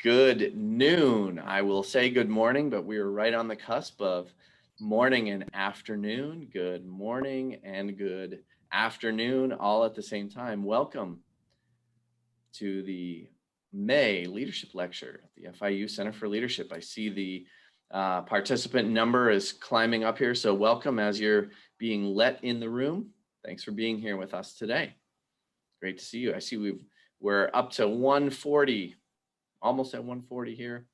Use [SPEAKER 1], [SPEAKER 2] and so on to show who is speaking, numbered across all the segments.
[SPEAKER 1] Good noon. I will say good morning, but we are right on the cusp of morning and afternoon. Good morning and good afternoon, all at the same time. Welcome to the May Leadership Lecture at the FIU Center for Leadership. I see the participant number is climbing up here, so welcome as you're being let in the room. Thanks for being here with us today. Great to see you. I see we're up to 140. Almost at 140 here.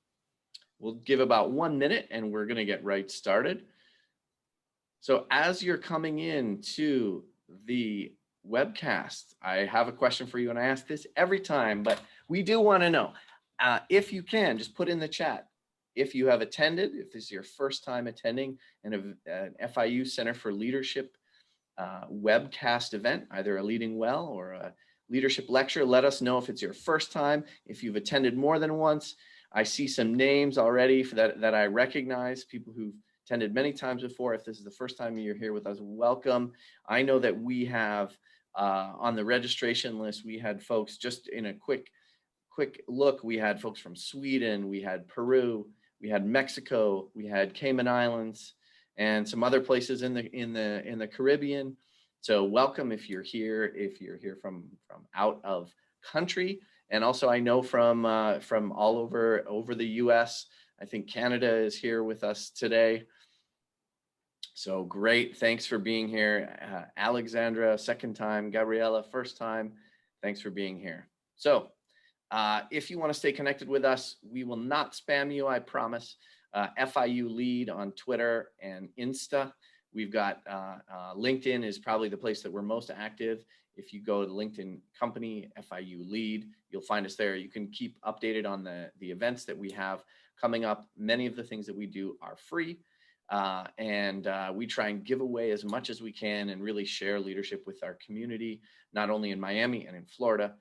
[SPEAKER 1] We'll give about 1 minute and we're going to get right started. So as you're coming in to the webcast, I have a question for you, and I ask this every time, but we do want to know, if you can, just put in the chat if you have attended, if this is your first time attending an FIU Center for Leadership webcast event, either a Leading Well or a leadership lecture. Let us know if it's your first time, if you've attended more than once. I see some names already that I recognize, people who've attended many times before. If this is the first time you're here with us, welcome. I know that we have on the registration list, we had folks, just in a quick look, we had folks from Sweden, we had Peru, we had Mexico, we had Cayman Islands, and some other places in the Caribbean. So welcome if you're here from out of country. And also I know from all over the US. I think Canada is here with us today. So great, thanks for being here. Alexandra, second time. Gabriella, first time. Thanks for being here. So if you want to stay connected with us, we will not spam you, I promise. FIU Lead on Twitter and Insta. We've got LinkedIn is probably the place that we're most active. If you go to LinkedIn company, FIU Lead, you'll find us there. You can keep updated on the events that we have coming up. Many of the things that we do are free. And we try and give away as much as we can and really share leadership with our community, not only in Miami and in Florida,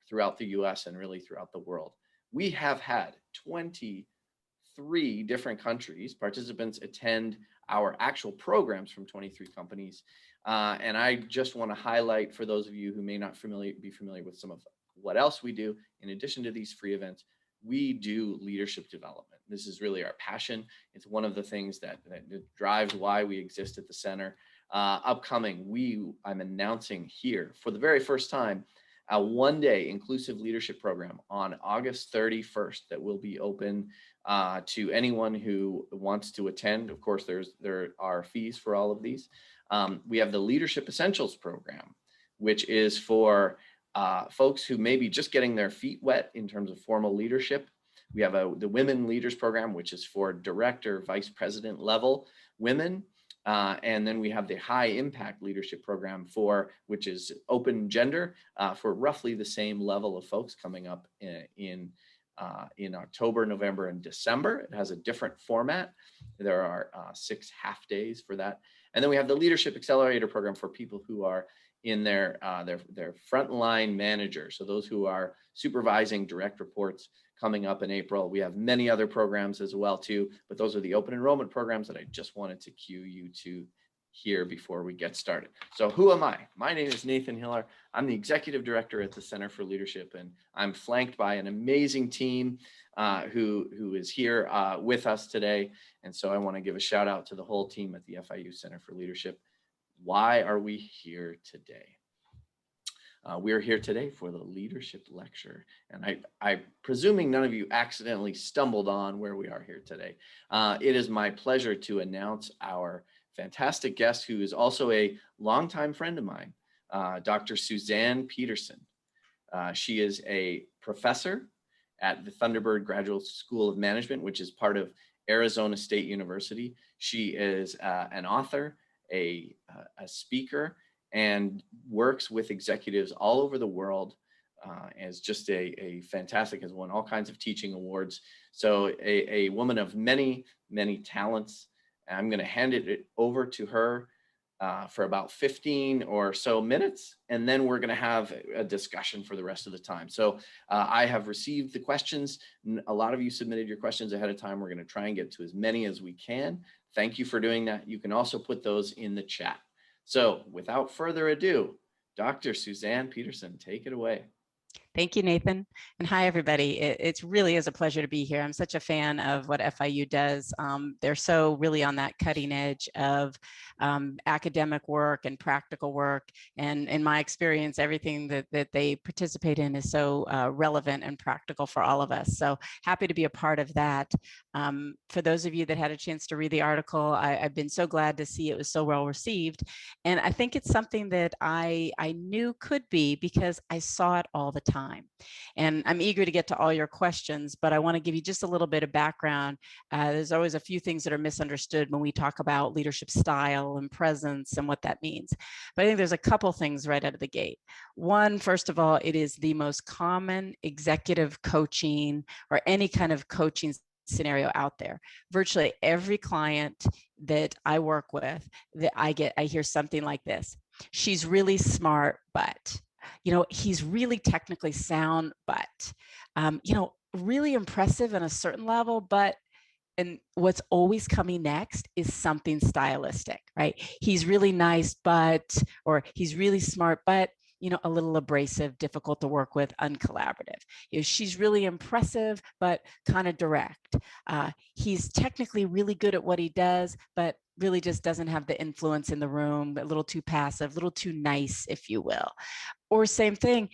[SPEAKER 1] throughout the US and really throughout the world. We have had 23 different countries participants attend our actual programs from 23 companies. And I just want to highlight, for those of you who may not be familiar with some of what else we do, in addition to these free events, we do leadership development. This is really our passion. It's one of the things that drives why we exist at the center. Upcoming, I'm announcing here for the very first time a one-day inclusive leadership program on August 31st that will be open to anyone who wants to attend. Of course, there are fees for all of these. We have the Leadership Essentials program, which is for folks who may be just getting their feet wet in terms of formal leadership. We have the Women Leaders program, which is for director, vice president level women. And then we have the High Impact Leadership program, which is open gender, for roughly the same level of folks, coming up in October, November, and December. It has a different format. There are 6 half days for that. And then we have the Leadership Accelerator program for people who are in their frontline managers. So those who are supervising direct reports, coming up in April. We have many other programs as well too, but those are the open enrollment programs that I just wanted to cue you to here before we get started. So who am I? My name is Nathan Hiller. I'm the Executive Director at the Center for Leadership, and I'm flanked by an amazing team who is here with us today. And so I want to give a shout out to the whole team at the FIU Center for Leadership. Why are we here today? We're here today for the leadership lecture, and I'm presuming none of you accidentally stumbled on where we are here today. It is my pleasure to announce our fantastic guest, who is also a longtime friend of mine, Dr. Suzanne Peterson. She is a professor at the Thunderbird Graduate School of Management, which is part of Arizona State University. She is an author, a speaker, and works with executives all over the world as just a fantastic, has won all kinds of teaching awards. So a woman of many, many talents. I'm going to hand it over to her for about 15 or so minutes, and then we're going to have a discussion for the rest of the time. So I have received the questions. A lot of you submitted your questions ahead of time. We're going to try and get to as many as we can. Thank you for doing that. You can also put those in the chat. So without further ado, Dr. Suzanne Peterson, take it away.
[SPEAKER 2] Thank you, Nathan. And hi, everybody. It really is a pleasure to be here. I'm such a fan of what FIU does. They're so really on that cutting edge of academic work and practical work. And in my experience, everything that they participate in is so relevant and practical for all of us. So happy to be a part of that. For those of you that had a chance to read the article, I've been so glad to see it was so well received. And I think it's something that I knew could be because I saw it all the time. And I'm eager to get to all your questions, but I want to give you just a little bit of background. There's always a few things that are misunderstood when we talk about leadership style and presence and what that means. But I think there's a couple things right out of the gate. One, first of all, it is the most common executive coaching or any kind of coaching scenario out there. Virtually every client that I work with, that I hear something like this: she's really smart, but he's really technically sound, but really impressive on a certain level, but. And what's always coming next is something stylistic, right? He's really nice, but, or he's really smart, but a little abrasive, difficult to work with, uncollaborative. She's really impressive, but kind of direct. He's technically really good at what he does, but really just doesn't have the influence in the room, a little too passive, a little too nice, if you will. Or same thing,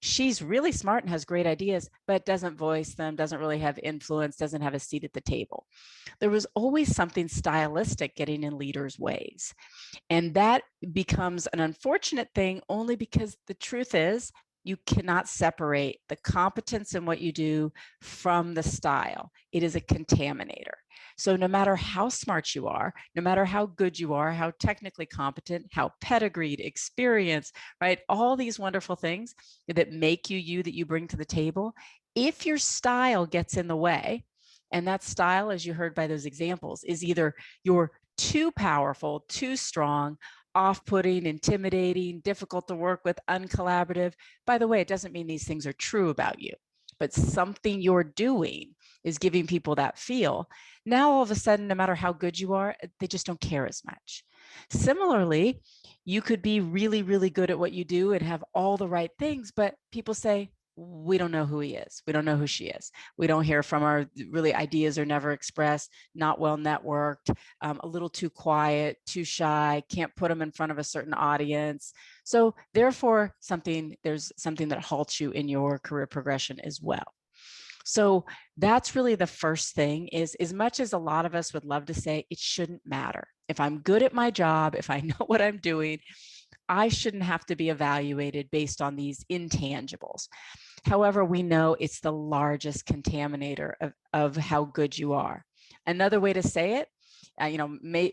[SPEAKER 2] she's really smart and has great ideas, but doesn't voice them, doesn't really have influence, doesn't have a seat at the table. There was always something stylistic getting in leaders' ways. And that becomes an unfortunate thing only because the truth is you cannot separate the competence in what you do from the style. It is a contaminator. So no matter how smart you are, no matter how good you are, how technically competent, how pedigreed, experienced, right? All these wonderful things that make you that you bring to the table, if your style gets in the way, and that style, as you heard by those examples, is either you're too powerful, too strong, off-putting, intimidating, difficult to work with, uncollaborative. By the way, it doesn't mean these things are true about you, but something you're doing is giving people that feel. Now, all of a sudden, no matter how good you are, they just don't care as much. Similarly, you could be really, really good at what you do and have all the right things, but people say, we don't know who he is. We don't know who she is. We don't hear from her. Really, ideas are never expressed, not well networked, a little too quiet, too shy, can't put them in front of a certain audience. So therefore, there's something that halts you in your career progression as well. So that's really the first thing, is as much as a lot of us would love to say it shouldn't matter. If I'm good at my job, if I know what I'm doing, I shouldn't have to be evaluated based on these intangibles. However, we know it's the largest contaminator of how good you are. Another way to say it,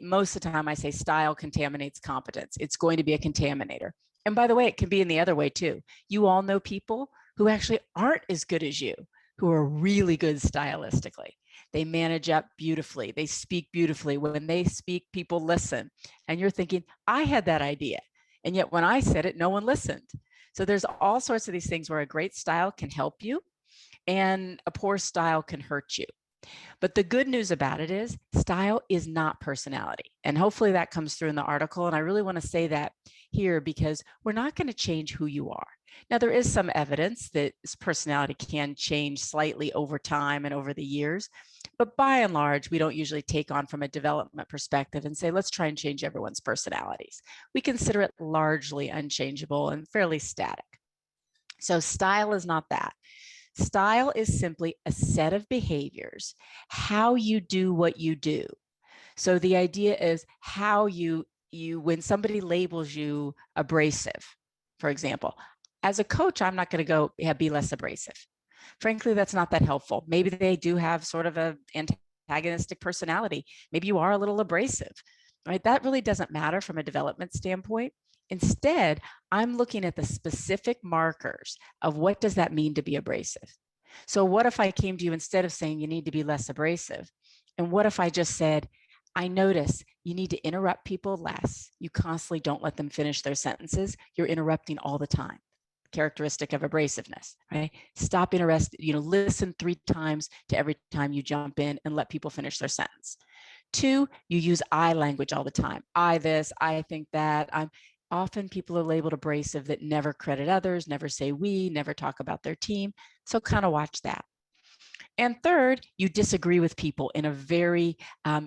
[SPEAKER 2] most of the time I say style contaminates competence. It's going to be a contaminator. And by the way, it can be in the other way too. You all know people who actually aren't as good as you, who are really good stylistically. They manage up beautifully. They speak beautifully. When they speak, people listen. And you're thinking, I had that idea. And yet when I said it, no one listened. So there's all sorts of these things where a great style can help you and a poor style can hurt you. But the good news about it is style is not personality. And hopefully that comes through in the article. And I really want to say that here because we're not going to change who you are. Now, there is some evidence that personality can change slightly over time and over the years. But by and large, we don't usually take on from a development perspective and say, let's try and change everyone's personalities. We consider it largely unchangeable and fairly static. So style is not that. Style is simply a set of behaviors, how you do what you do. So the idea is how you when somebody labels you abrasive, for example, as a coach, I'm not going to go, yeah, be less abrasive. Frankly, that's not that helpful. Maybe they do have sort of an antagonistic personality. Maybe you are a little abrasive, right? That really doesn't matter from a development standpoint. Instead, I'm looking at the specific markers of what does that mean to be abrasive. So what if I came to you instead of saying you need to be less abrasive? And what if I just said, I notice you need to interrupt people less. You constantly don't let them finish their sentences. You're interrupting all the time. Characteristic of abrasiveness, right? Stop interrupting, listen 3 times to every time you jump in and let people finish their sentence. 2, you use I language all the time. I this, I think that, Often people are labeled abrasive that never credit others, never say we, never talk about their team. So kind of watch that. And third, you disagree with people in a very,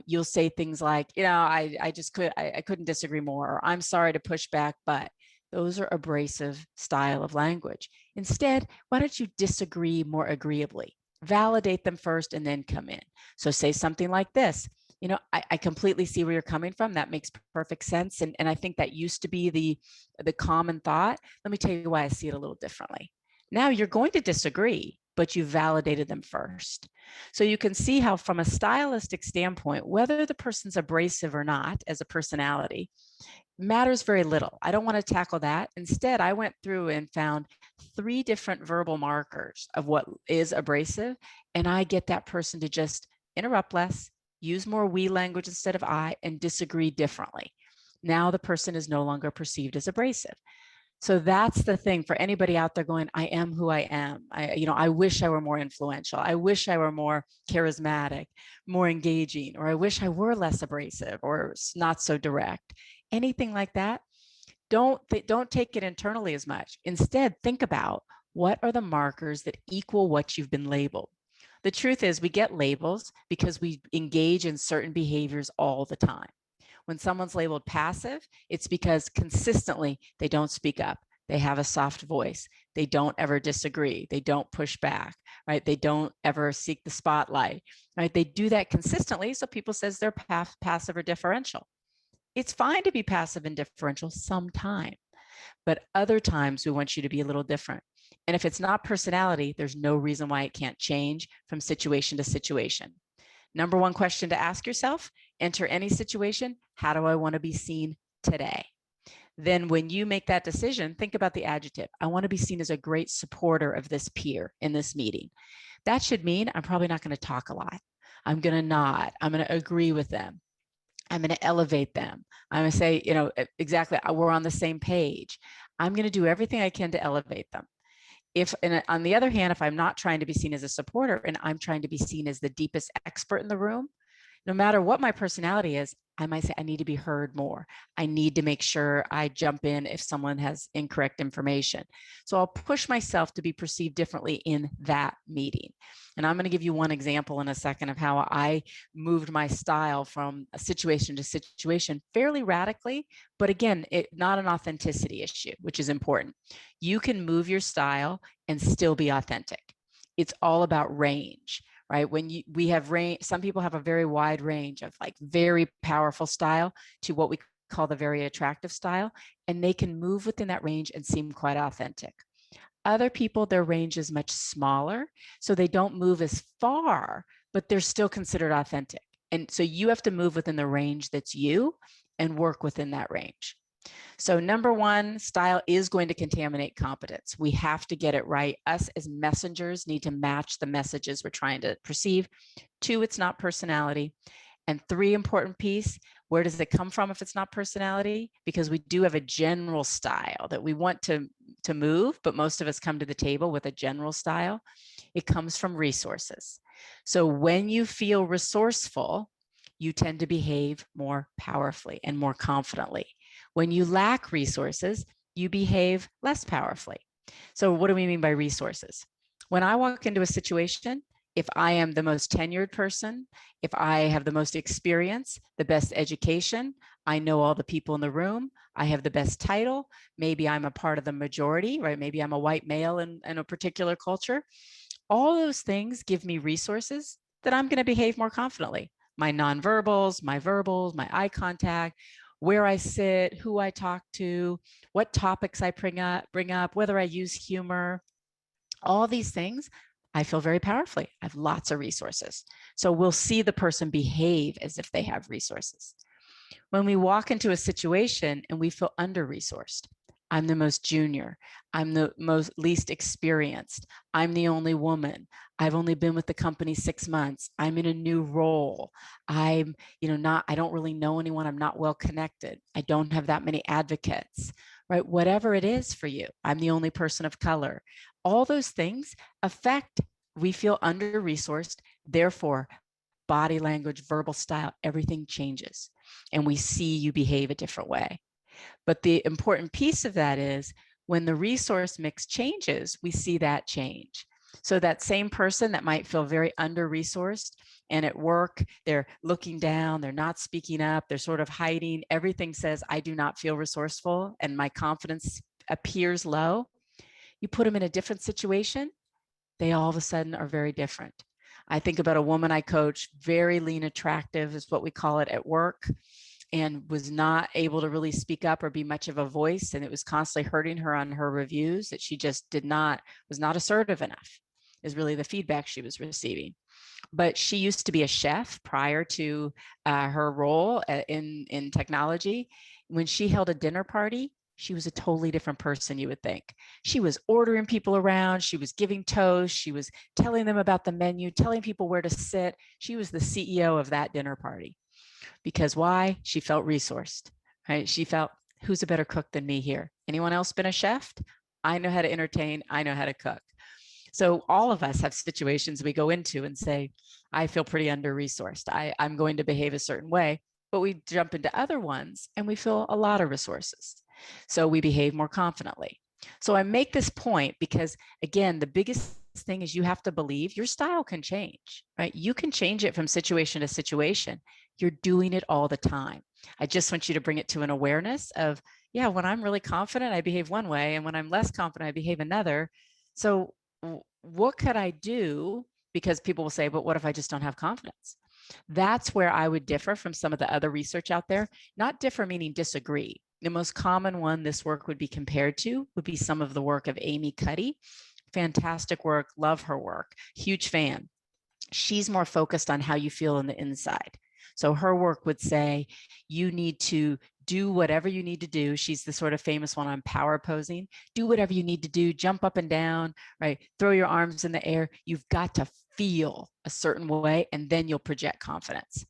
[SPEAKER 2] you'll say things like, I couldn't disagree more, or I'm sorry to push back, but those are abrasive style of language. Instead, why don't you disagree more agreeably? Validate them first and then come in. So say something like this. I completely see where you're coming from. That makes perfect sense. And I think that used to be the common thought. Let me tell you why I see it a little differently. Now you're going to disagree, but you validated them first. So you can see how from a stylistic standpoint, whether the person's abrasive or not as a personality matters very little. I don't want to tackle that. Instead, I went through and found 3 different verbal markers of what is abrasive, and I get that person to just interrupt less, use more we language instead of I, and disagree differently. Now the person is no longer perceived as abrasive. So that's the thing for anybody out there going, I am who I am. I wish I were more influential. I wish I were more charismatic, more engaging, or I wish I were less abrasive or not so direct. Anything like that, don't take it internally as much. Instead, think about what are the markers that equal what you've been labeled. The truth is we get labels because we engage in certain behaviors all the time. When someone's labeled passive, it's because consistently they don't speak up. They have a soft voice. They don't ever disagree. They don't push back, right? They don't ever seek the spotlight, right? They do that consistently. So people says they're passive or differential. It's fine to be passive and differential sometime, but other times we want you to be a little different. And if it's not personality, there's no reason why it can't change from situation to situation. Number 1 question to ask yourself, enter any situation, how do I want to be seen today? Then when you make that decision, think about the adjective. I want to be seen as a great supporter of this peer in this meeting. That should mean I'm probably not going to talk a lot. I'm going to nod. I'm going to agree with them. I'm going to elevate them. I'm going to say, exactly, we're on the same page. I'm going to do everything I can to elevate them. And on the other hand, if I'm not trying to be seen as a supporter and I'm trying to be seen as the deepest expert in the room, no matter what my personality is, I might say I need to be heard more. I need to make sure I jump in if someone has incorrect information. So I'll push myself to be perceived differently in that meeting. And I'm going to give you one example in a second of how I moved my style from a situation to situation fairly radically, but again, not an authenticity issue, which is important. You can move your style and still be authentic. It's all about range. Right? We have range, some people have a very wide range of like very powerful style to what we call the very attractive style, and they can move within that range and seem quite authentic. Other people, their range is much smaller, so they don't move as far, but they're still considered authentic. And so you have to move within the range that's you and work within that range. So number 1, style is going to contaminate competence. We have to get it right. Us as messengers need to match the messages we're trying to perceive. 2, it's not personality. And 3, important piece, where does it come from if it's not personality? Because we do have a general style that we want to move, but most of us come to the table with a general style. It comes from resources. So when you feel resourceful, you tend to behave more powerfully and more confidently. When you lack resources, you behave less powerfully. So what do we mean by resources? When I walk into a situation, if I am the most tenured person, if I have the most experience, the best education, I know all the people in the room, I have the best title, maybe I'm a part of the majority, right? Maybe I'm a white male in a particular culture. All those things give me resources that I'm going to behave more confidently. My nonverbals, my verbals, my eye contact, where I sit, who I talk to, what topics I bring up, whether I use humor, all these things, I feel very powerfully. I have lots of resources. So we'll see the person behave as if they have resources. When we walk into a situation and we feel under-resourced, I'm the most junior, I'm the most least experienced, I'm the only woman, I've only been with the company 6 months, I'm in a new role, I don't really know anyone, I'm not well connected, I don't have that many advocates, right? Whatever it is for you, I'm the only person of color. All those things affect, we feel under-resourced, therefore body language, verbal style, everything changes. And we see you behave a different way. But the important piece of that is when the resource mix changes, we see that change. So that same person that might feel very under-resourced and at work, they're looking down, they're not speaking up, they're sort of hiding, everything says, I do not feel resourceful and my confidence appears low. You put them in a different situation, they all of a sudden are very different. I think about a woman I coach, very lean attractive is what we call it at work, and was not able to really speak up or be much of a voice. And it was constantly hurting her on her reviews that she just was not assertive enough, is really the feedback she was receiving. But she used to be a chef prior to her role in technology. When she held a dinner party, she was a totally different person, you would think. She was ordering people around. She was giving toast. She was telling them about the menu, telling people where to sit. She was the CEO of that dinner party. Because why? She felt resourced, right? She felt, who's a better cook than me here? Anyone else been a chef? I know how to entertain. I know how to cook. So all of us have situations we go into and say, I feel pretty under-resourced. I'm going to behave a certain way, but we jump into other ones and we feel a lot of resources. So we behave more confidently. So I make this point because, again, the biggest thing is you have to believe your style can change, right? You can change it from situation to situation. You're doing it all the time. I just want you to bring it to an awareness of, yeah, when I'm really confident, I behave one way, and when I'm less confident, I behave another. So what could I do? Because people will say, but what if I just don't have confidence? That's where I would differ from some of the other research out there. Not differ meaning disagree. The most common one this work would be compared to would be some of the work of Amy Cuddy. Fantastic work, love her work, huge fan. She's more focused on how you feel on the inside. So her work would say you need to do whatever you need to do. She's the sort of famous one on power posing. Do whatever you need to do, jump up and down, right? Throw your arms in the air. You've got to feel a certain way, and then you'll project confidence.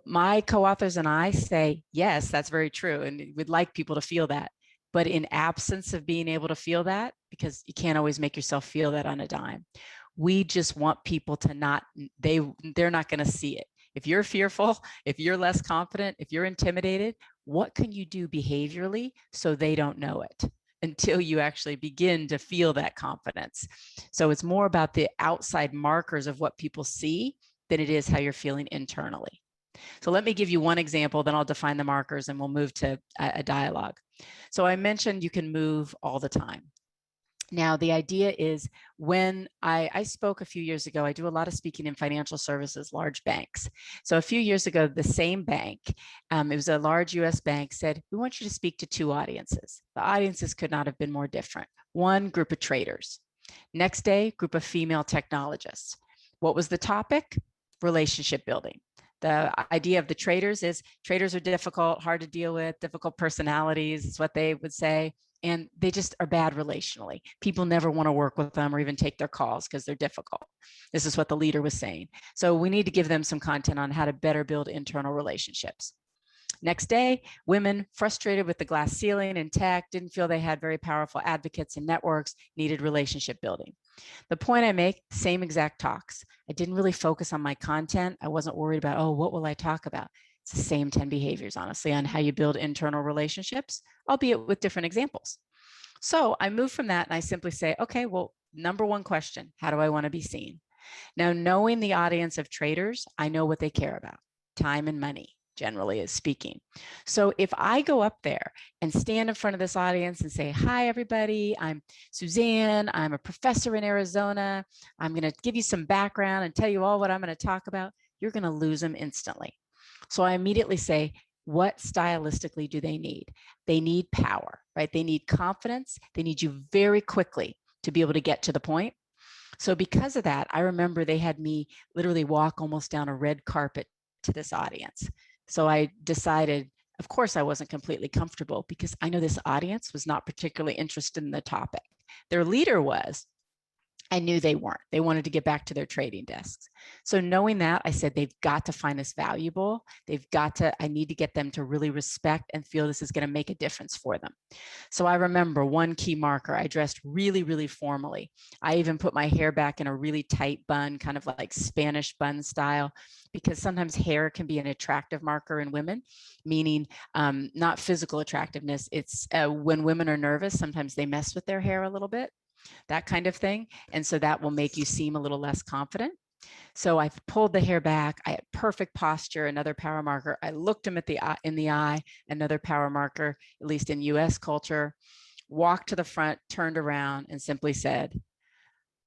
[SPEAKER 2] My co-authors and I say, yes, that's very true. And we'd like people to feel that. But in absence of being able to feel that, because you can't always make yourself feel that on a dime, we just want people to not, they're not going to see it. If you're fearful, if you're less confident, if you're intimidated, what can you do behaviorally so they don't know it until you actually begin to feel that confidence? So it's more about the outside markers of what people see than it is how you're feeling internally. So let me give you one example, then I'll define the markers and we'll move to a dialogue. So I mentioned you can move all the time. Now, the idea is when I spoke a few years ago, I do a lot of speaking in financial services, large banks. So a few years ago, the same bank, it was a large US bank, said, we want you to speak to two audiences. The audiences could not have been more different. One, group of traders. Next day, group of female technologists. What was the topic? Relationship building. The idea of the traders is traders are difficult, hard to deal with, difficult personalities is what they would say. And they just are bad relationally. People never want to work with them or even take their calls because they're difficult. This is what the leader was saying. So we need to give them some content on how to better build internal relationships. Next day, women frustrated with the glass ceiling in tech, didn't feel they had very powerful advocates and networks, needed relationship building. The point I make, same exact talks. I didn't really focus on my content. I wasn't worried about, oh, what will I talk about? It's the same 10 behaviors, honestly, on how you build internal relationships, albeit with different examples. So I move from that and I simply say, okay, well, number one question, how do I want to be seen? Now, knowing the audience of traders, I know what they care about, time and money, generally is speaking. So if I go up there and stand in front of this audience and say, hi, everybody, I'm Suzanne, I'm a professor in Arizona, I'm going to give you some background and tell you all what I'm going to talk about, you're going to lose them instantly. So I immediately say, what stylistically do they need? They need power, right? They need confidence. They need you very quickly to be able to get to the point. So because of that, I remember they had me literally walk almost down a red carpet to this audience. So I decided, of course, I wasn't completely comfortable because I know this audience was not particularly interested in the topic. Their leader was. I knew they weren't. They wanted to get back to their trading desks. So knowing that, I said, they've got to find this valuable. I need to get them to really respect and feel this is going to make a difference for them. So I remember one key marker, I dressed really, really formally. I even put my hair back in a really tight bun, kind of like Spanish bun style, because sometimes hair can be an attractive marker in women, meaning not physical attractiveness. It's when women are nervous, sometimes they mess with their hair a little bit, that kind of thing. And so that will make you seem a little less confident. So I pulled the hair back. I had perfect posture, another power marker. I looked him in the eye, another power marker, at least in US culture, walked to the front, turned around and simply said,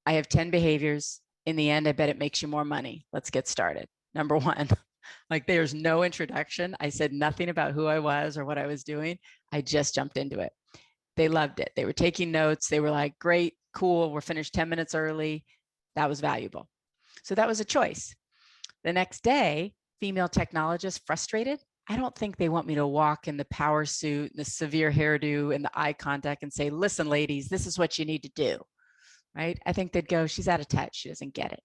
[SPEAKER 2] I have 10 behaviors. In the end, I bet it makes you more money. Let's get started. Number one, like there's no introduction. I said nothing about who I was or what I was doing. I just jumped into it. They loved it. They were taking notes. They were like, great, cool. We're finished 10 minutes early. That was valuable. So that was a choice. The next day, female technologists frustrated. I don't think they want me to walk in the power suit, the severe hairdo, and the eye contact and say, listen, ladies, this is what you need to do, right? I think they'd go, she's out of touch. She doesn't get it.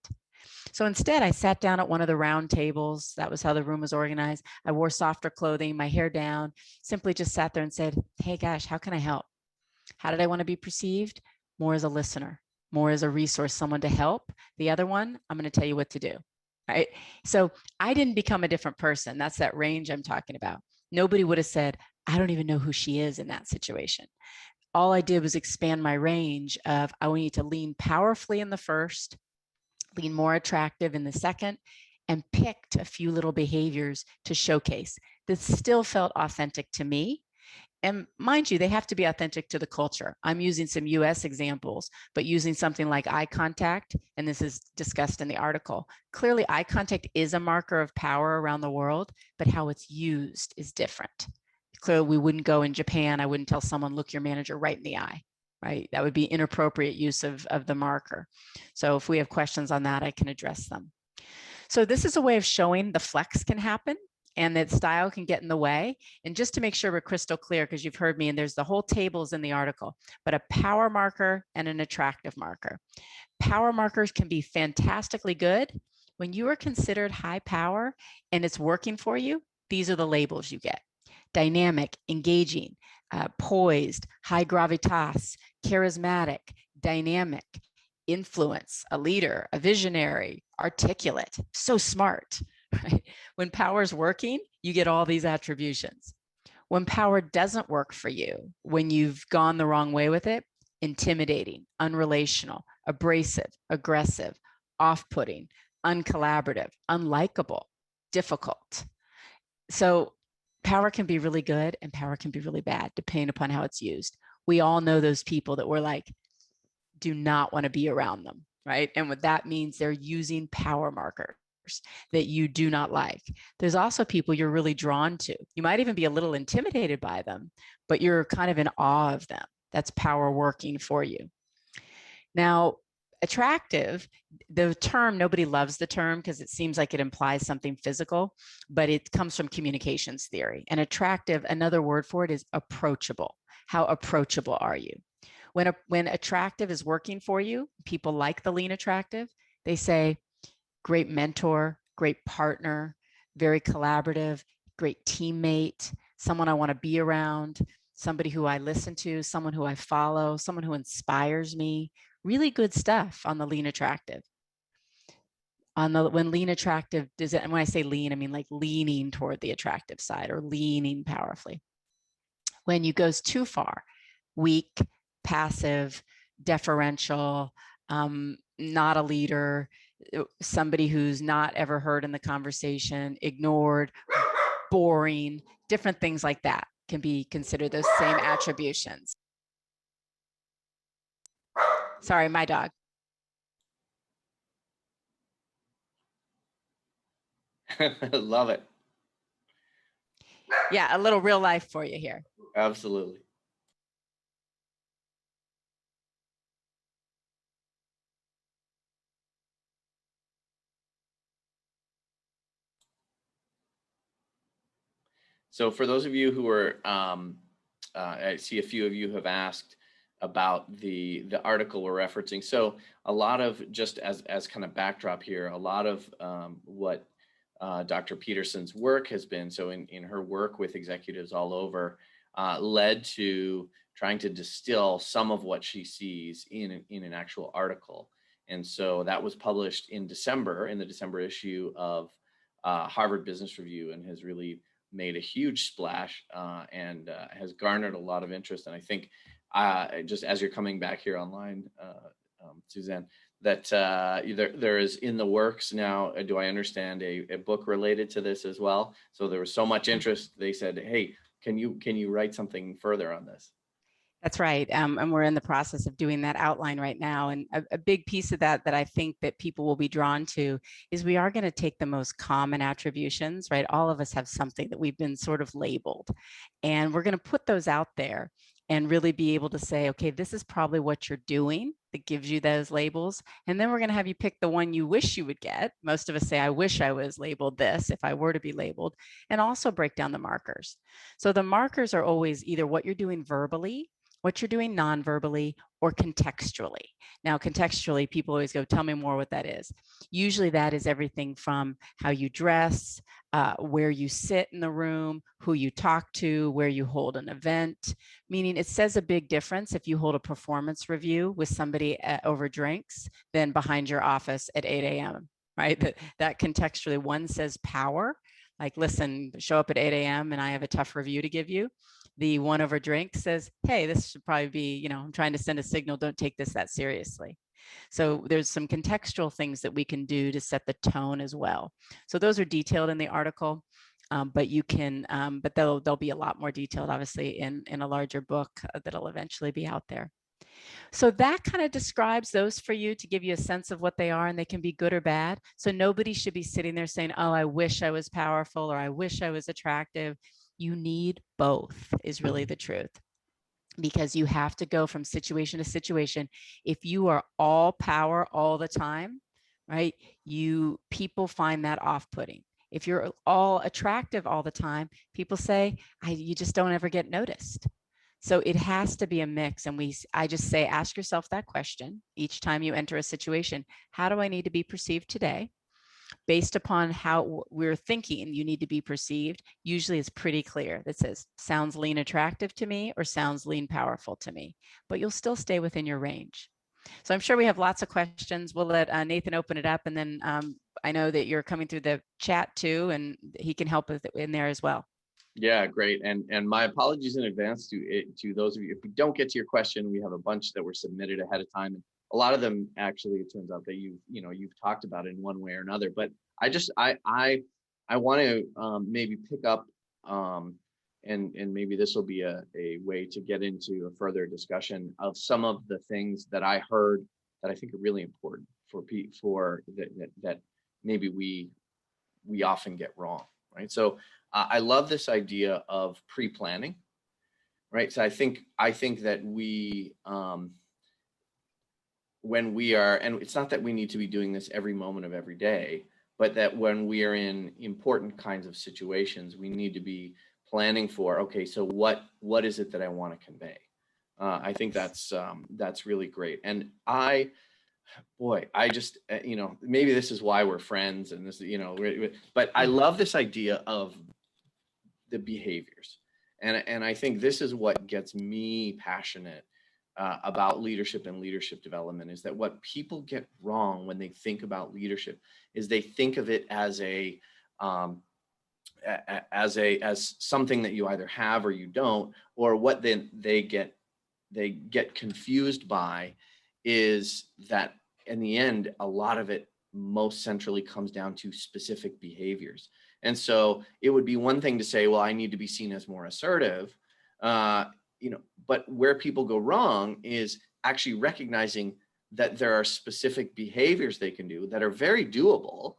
[SPEAKER 2] So instead, I sat down at one of the round tables. That was how the room was organized. I wore softer clothing, my hair down, simply just sat there and said, hey, gosh, how can I help? How did I want to be perceived? More as a listener, more as a resource, someone to help. The other one, I'm going to tell you what to do, right? So I didn't become a different person. That's that range I'm talking about. Nobody would have said, I don't even know who she is in that situation. All I did was expand my range of I need to lean powerfully in the first, lean more attractive in the second, and picked a few little behaviors to showcase that still felt authentic to me. And mind you, they have to be authentic to the culture. I'm using some US examples, but using something like eye contact, and this is discussed in the article. Clearly, eye contact is a marker of power around the world, but how it's used is different. Clearly, we wouldn't go in Japan, I wouldn't tell someone, look your manager right in the eye, right? That would be inappropriate use of the marker. So if we have questions on that, I can address them. So this is a way of showing the flex can happen and that style can get in the way. And just to make sure we're crystal clear, because you've heard me, and there's the whole tables in the article, but a power marker and an attractive marker. Power markers can be fantastically good. When you are considered high power and it's working for you, these are the labels you get. Dynamic, engaging, poised, high gravitas, charismatic, dynamic, influence, a leader, a visionary, articulate, so smart. Right? When power is working, you get all these attributions. When power doesn't work for you, when you've gone the wrong way with it, intimidating, unrelational, abrasive, aggressive, off-putting, uncollaborative, unlikable, difficult. So power can be really good and power can be really bad, depending upon how it's used. We all know those people that we're like, do not want to be around them, right? And what that means, they're using power markers that you do not like. There's also people you're really drawn to. You might even be a little intimidated by them, but you're kind of in awe of them. That's power working for you. Now, attractive, the term, nobody loves the term because it seems like it implies something physical, but it comes from communications theory. And attractive, another word for it is approachable. How approachable are you? When attractive is working for you, people like the lean attractive, they say, great mentor, great partner, very collaborative, great teammate, someone I want to be around, somebody who I listen to, someone who I follow, someone who inspires me. Really good stuff on the lean attractive. When lean attractive, and when I say lean, I mean like leaning toward the attractive side or leaning powerfully. When you goes too far, weak, passive, deferential, not a leader, somebody who's not ever heard in the conversation, ignored, boring, different things like that can be considered those same attributions. Sorry, my dog.
[SPEAKER 1] Love it.
[SPEAKER 2] Yeah, a little real life for you here.
[SPEAKER 1] Absolutely. So for those of you who are, I see a few of you have asked about the article we're referencing. So a lot of, just as kind of backdrop here, a lot of what Dr. Peterson's work has been, so in her work with executives all over, led to trying to distill some of what she sees in an actual article. And so that was published in December, in the December issue of Harvard Business Review, and has really made a huge splash, and has garnered a lot of interest. And I think, just as you're coming back here online, Suzanne, that there is in the works now, do I understand, a book related to this as well? So there was so much interest, they said, hey, can you write something further on this?
[SPEAKER 2] That's right. And we're in the process of doing that outline right now. And a big piece of that I think that people will be drawn to is we are going to take the most common attributions, right? All of us have something that we've been sort of labeled, and we're going to put those out there and really be able to say, okay, this is probably what you're doing that gives you those labels. And then we're going to have you pick the one you wish you would get. Most of us say, I wish I was labeled this if I were to be labeled, and also break down the markers. So the markers are always either what you're doing verbally, what you're doing non-verbally, or contextually. Now, contextually, people always go, tell me more what that is. Usually that is everything from how you dress, where you sit in the room, who you talk to, where you hold an event, meaning it says a big difference if you hold a performance review with somebody over drinks than behind your office at 8 a.m., right? That contextually, one says power, like, listen, show up at 8 a.m. and I have a tough review to give you. The one over drink says, hey, this should probably be, I'm trying to send a signal, don't take this that seriously. So there's some contextual things that we can do to set the tone as well. So those are detailed in the article, but you can, but they'll be a lot more detailed, obviously, in a larger book that'll eventually be out there. So that kind of describes those for you to give you a sense of what they are, and they can be good or bad. So nobody should be sitting there saying, oh, I wish I was powerful, or I wish I was attractive. You need both, is really the truth, because you have to go from situation to situation. If you are all power all the time, right, people find that off-putting. If you're all attractive all the time, people say, you just don't ever get noticed. So it has to be a mix. And I just say, ask yourself that question each time you enter a situation. How do I need to be perceived today? Based upon how we're thinking you need to be perceived, usually it's pretty clear. That says, sounds lean attractive to me, or sounds lean powerful to me, but you'll still stay within your range. So I'm sure we have lots of questions. We'll let Nathan open it up, and then I know that you're coming through the chat too, and he can help with it in there as well.
[SPEAKER 1] Yeah, great. And my apologies in advance to those of you. If we don't get to your question, we have a bunch that were submitted ahead of time. And a lot of them, actually, it turns out that you've talked about it in one way or another. But I want to maybe pick up, and maybe this will be a way to get into a further discussion of some of the things that I heard that I think are really important for that maybe we often get wrong, right? So I love this idea of pre-planning, right? So I think that when we are, and it's not that we need to be doing this every moment of every day, but that when we are in important kinds of situations, we need to be planning for, okay, so what is it that I want to convey? I think that's really great. And I just, maybe this is why we're friends, and this, but I love this idea of the behaviors. And I think this is what gets me passionate about leadership and leadership development, is that what people get wrong when they think about leadership is they think of it as as something that you either have or you don't, or what then they get confused by is that in the end, a lot of it most centrally comes down to specific behaviors. And so it would be one thing to say, well, I need to be seen as more assertive, but where people go wrong is actually recognizing that there are specific behaviors they can do that are very doable,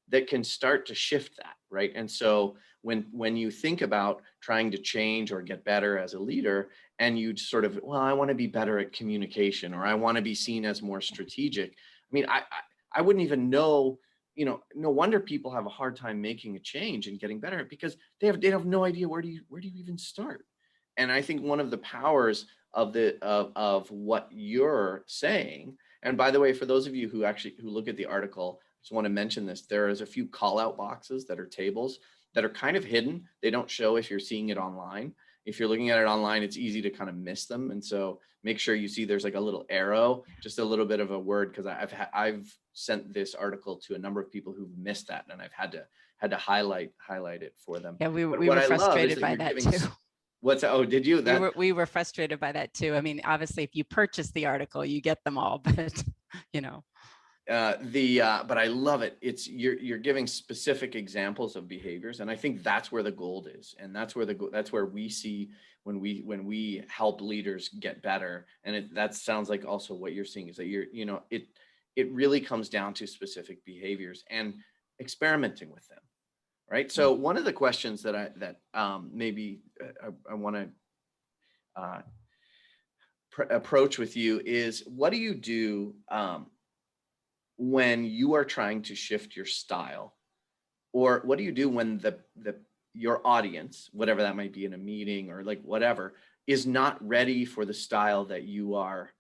[SPEAKER 1] that can start to shift that, right? And so when you think about trying to change or get better as a leader, and you sort of, well, I want to be better at communication, or I want to be seen as more strategic. I mean, I wouldn't even know, no wonder people have a hard time making a change and getting better, because they have no idea where do you even start. And I think one of the powers of what you're saying. And by the way, for those of you who look at the article, I just want to mention this. There is a few call out boxes that are tables that are kind of hidden. They don't show if you're seeing it online. If you're looking at it online, it's easy to kind of miss them. And so make sure you see there's like a little arrow, just a little bit of a word, because I've sent this article to a number of people who've missed that, and I've had to highlight it for them.
[SPEAKER 2] Yeah, we
[SPEAKER 1] what
[SPEAKER 2] were
[SPEAKER 1] I love is
[SPEAKER 2] frustrated
[SPEAKER 1] that
[SPEAKER 2] by
[SPEAKER 1] you're
[SPEAKER 2] that
[SPEAKER 1] giving
[SPEAKER 2] too.
[SPEAKER 1] what's that? Oh, did you?
[SPEAKER 2] We were frustrated by that too. I mean, obviously, if you purchase the article, you get them all, but you know.
[SPEAKER 1] But I love it. It's you're giving specific examples of behaviors, and I think that's where the gold is, and that's where we see when we help leaders get better. And that sounds like also what you're seeing is that it really comes down to specific behaviors and experimenting with them, right? So one of the questions that I want to approach with you is, what do you do when you are trying to shift your style, or what do you do when your audience, whatever that might be in a meeting or like whatever, is not ready for the style that you are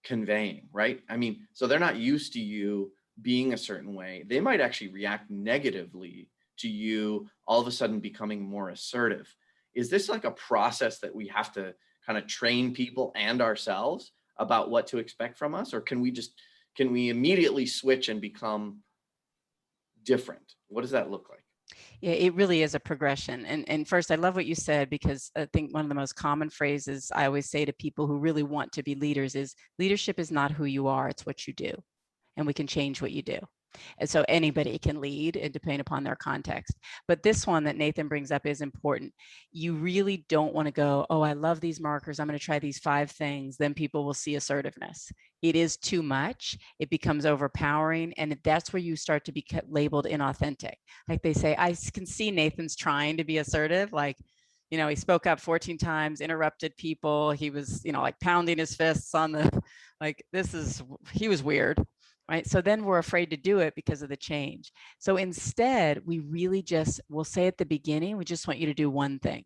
[SPEAKER 1] conveying, right? I mean, so they're not used to you being a certain way. They might actually react negatively to you all of a sudden becoming more assertive. Is this like a process that we have to kind of train people and ourselves about what to expect from us? Or can we immediately switch and become different? What does that look like?
[SPEAKER 2] Yeah, it really is a progression. And first, I love what you said, because I think one of the most common phrases I always say to people who really want to be leaders is, leadership is not who you are, it's what you do. And we can change what you do. And so anybody can lead, and depending upon their context. But this one that Nathan brings up is important. You really don't want to go, oh, I love these markers, I'm going to try these 5 things, then people will see assertiveness. It is too much. It becomes overpowering. And that's where you start to be labeled inauthentic. Like they say, I can see Nathan's trying to be assertive. Like, he spoke up 14 times, interrupted people. He was, like pounding his fists on the, like, he was weird. Right. So then we're afraid to do it because of the change. So instead, we really will say at the beginning, we just want you to do one thing.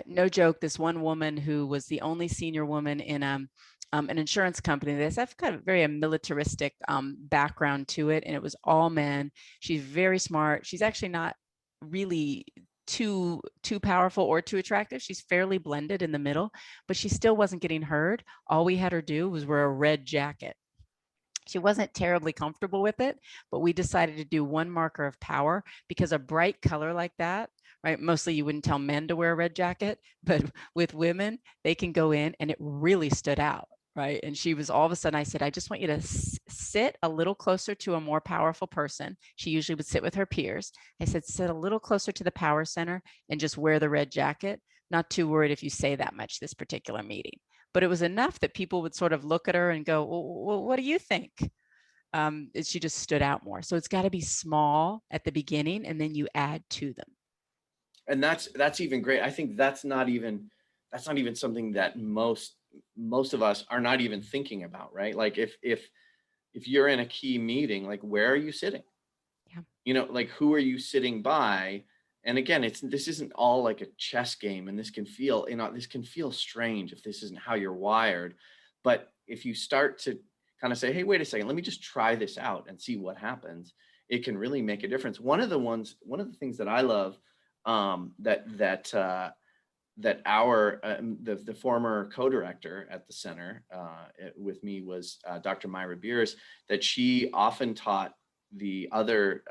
[SPEAKER 2] No joke. This one woman who was the only senior woman in an insurance company, that's got a very militaristic background to it. And it was all men. She's very smart. She's actually not really too powerful or too attractive. She's fairly blended in the middle, but she still wasn't getting heard. All we had her do was wear a red jacket. She wasn't terribly comfortable with it, but we decided to do one marker of power, because a bright color like that, right? Mostly you wouldn't tell men to wear a red jacket, but with women, they can go in, and it really stood out, right? And she was, all of a sudden, I said, I just want you to sit a little closer to a more powerful person. She usually would sit with her peers. I said, sit a little closer to the power center and just wear the red jacket. Not too worried if you say that much this particular meeting. But it was enough that people would sort of look at her and go, well, what do you think? She just stood out more. So it's got to be small at the beginning, and then you add to them.
[SPEAKER 1] And that's even great. I think that's not even something that most of us are not even thinking about, right? Like if you're in a key meeting, like, where are you sitting? Yeah. Like, who are you sitting by? And again, this isn't all like a chess game, and this can feel strange if this isn't how you're wired. But if you start to kind of say, hey, wait a second, let me just try this out and see what happens, it can really make a difference. One of the things that I love, that our the former co-director at the center with me was Dr. Myra Beers, that she often taught the other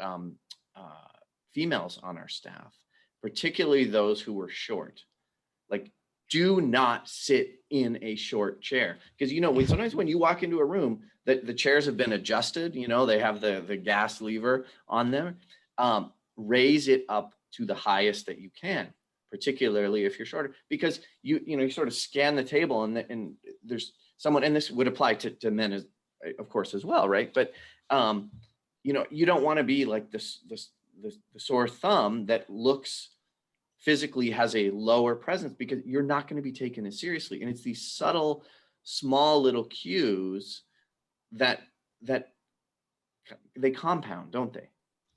[SPEAKER 1] females on our staff, particularly those who were short, like, do not sit in a short chair. Because sometimes when you walk into a room, the chairs have been adjusted, they have the gas lever on them. Raise it up to the highest that you can, particularly if you're shorter, because you sort of scan the table, and there's someone, and this would apply to men of course as well, right? But you don't want to be like the sore thumb that looks physically has a lower presence, because you're not going to be taken as seriously. And it's these subtle, small little cues that they compound, don't they?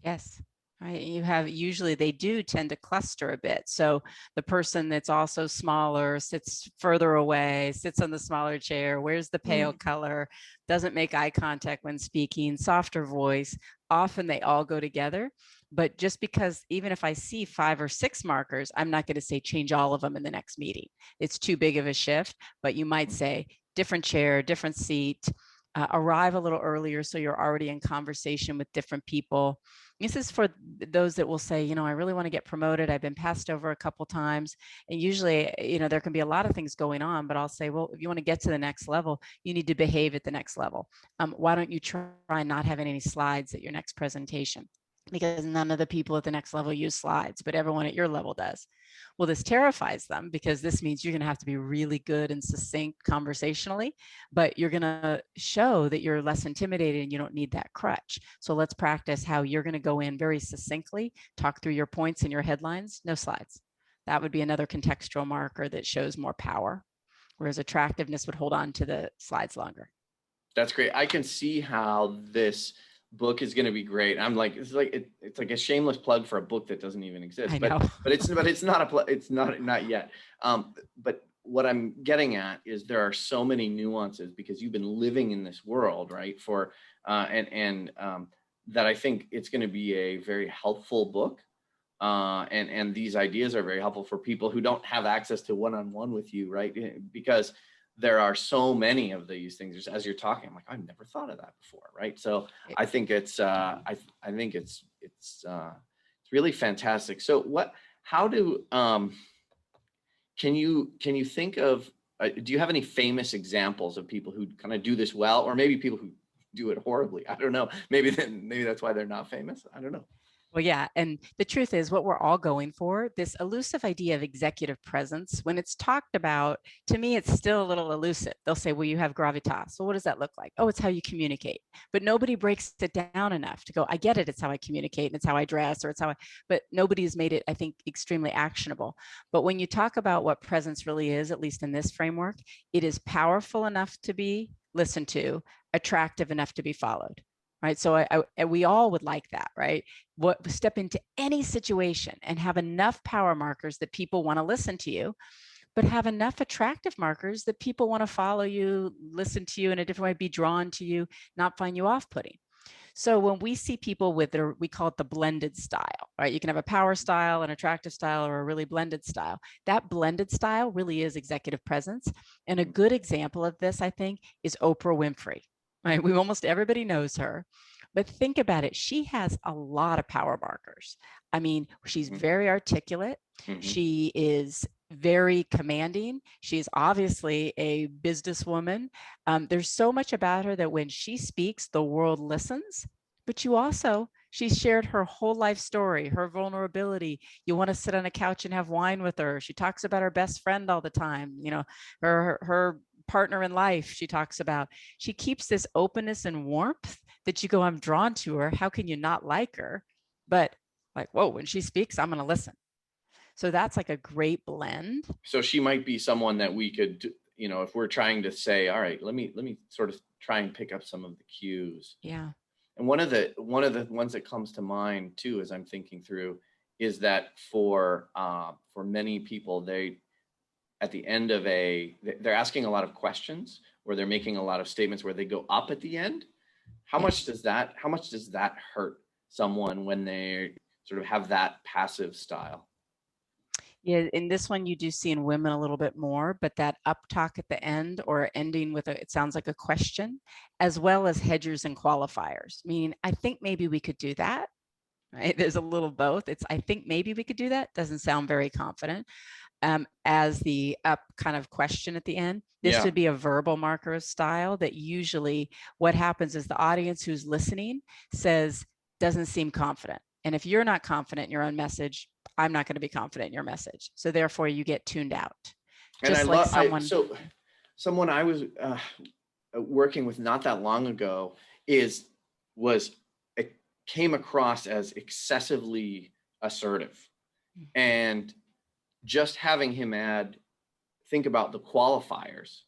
[SPEAKER 2] Yes. Right. You have usually they do tend to cluster a bit. So the person that's also smaller sits further away, sits on the smaller chair, wears the pale
[SPEAKER 1] Mm.
[SPEAKER 2] color, doesn't make eye contact when speaking, softer voice. Often they all go together. But just because even if I see 5 or 6 markers, I'm not going to say change all of them in the next meeting. It's too big of a shift. But you might say different chair, different seat, arrive a little earlier so you're already in conversation with different people. This is for those that will say, I really want to get promoted. I've been passed over a couple times. And usually, there can be a lot of things going on, but I'll say, well, if you want to get to the next level, you need to behave at the next level. Why don't you try not having any slides at your next presentation? Because none of the people at the next level use slides, but everyone at your level does. Well, this terrifies them because this means you're going to have to be really good and succinct conversationally, but you're going to show that you're less intimidated and you don't need that crutch. So let's practice how you're going to go in very succinctly, talk through your points and your headlines, no slides. That would be another contextual marker that shows more power, whereas attractiveness would hold on to the slides longer.
[SPEAKER 1] That's great. I can see how this book is going to be great. I'm like, it's like a shameless plug for a book that doesn't even exist.
[SPEAKER 2] I know.
[SPEAKER 1] But it's not it's not yet. But what I'm getting at is there are so many nuances because you've been living in this world, right? And that I think it's going to be a very helpful book. And these ideas are very helpful for people who don't have access to one-on-one with you, right? Because there are so many of these things. Just as you're talking, I'm like, I've never thought of that before, right? So I think it's it's really fantastic. So how do can you think of do you have any famous examples of people who kind of do this well, or maybe people who do it horribly? I don't know. Maybe that's why they're not famous. I don't know.
[SPEAKER 2] Well, yeah. And the truth is, what we're all going for, this elusive idea of executive presence, when it's talked about, to me, it's still a little elusive. They'll say, well, you have gravitas. So what does that look like? Oh, it's how you communicate. But nobody breaks it down enough to go, I get it. It's how I communicate and it's how I dress or it's how I, but nobody's made it, I think, extremely actionable. But when you talk about what presence really is, at least in this framework, it is powerful enough to be listened to, attractive enough to be followed. Right. So we all would like that, right? Step into any situation and have enough power markers that people want to listen to you, but have enough attractive markers that people want to follow you, listen to you in a different way, be drawn to you, not find you off-putting. So when we see people with their, we call it the blended style, right? You can have a power style, an attractive style, or a really blended style. That blended style really is executive presence. And a good example of this, I think, is Oprah Winfrey. Right? Almost everybody knows her. But think about it. She has a lot of power markers. I mean, she's very articulate.
[SPEAKER 1] Mm-hmm.
[SPEAKER 2] She is very commanding. She's obviously a businesswoman. There's so much about her that when she speaks, the world listens. But she's shared her whole life story, her vulnerability. You want to sit on a couch and have wine with her. She talks about her best friend all the time. Her partner in life, she talks about. She keeps this openness and warmth that you go, I'm drawn to her. How can you not like her? But like, whoa, when she speaks, I'm going to listen. So that's like a great blend.
[SPEAKER 1] So she might be someone that we could, if we're trying to say, all right, let me sort of try and pick up some of the cues.
[SPEAKER 2] Yeah.
[SPEAKER 1] And one of the ones that comes to mind too, as I'm thinking through, is that for many people, at the end of they're asking a lot of questions, or they're making a lot of statements where they go up at the end. How much does that hurt someone when they sort of have that passive style?
[SPEAKER 2] Yeah, in this one you do see in women a little bit more, but that up talk at the end or ending with it sounds like a question, as well as hedgers and qualifiers. Meaning, I think maybe we could do that. Right? There's a little both. I think maybe we could do that. Doesn't sound very confident. As the up kind of question at the end. This would be a verbal marker of style that usually what happens is the audience who's listening says, doesn't seem confident. And if you're not confident in your own message, I'm not going to be confident in your message. So therefore you get tuned out.
[SPEAKER 1] And someone I was working with not that long ago came across as excessively assertive. Mm-hmm. And just having him think about the qualifiers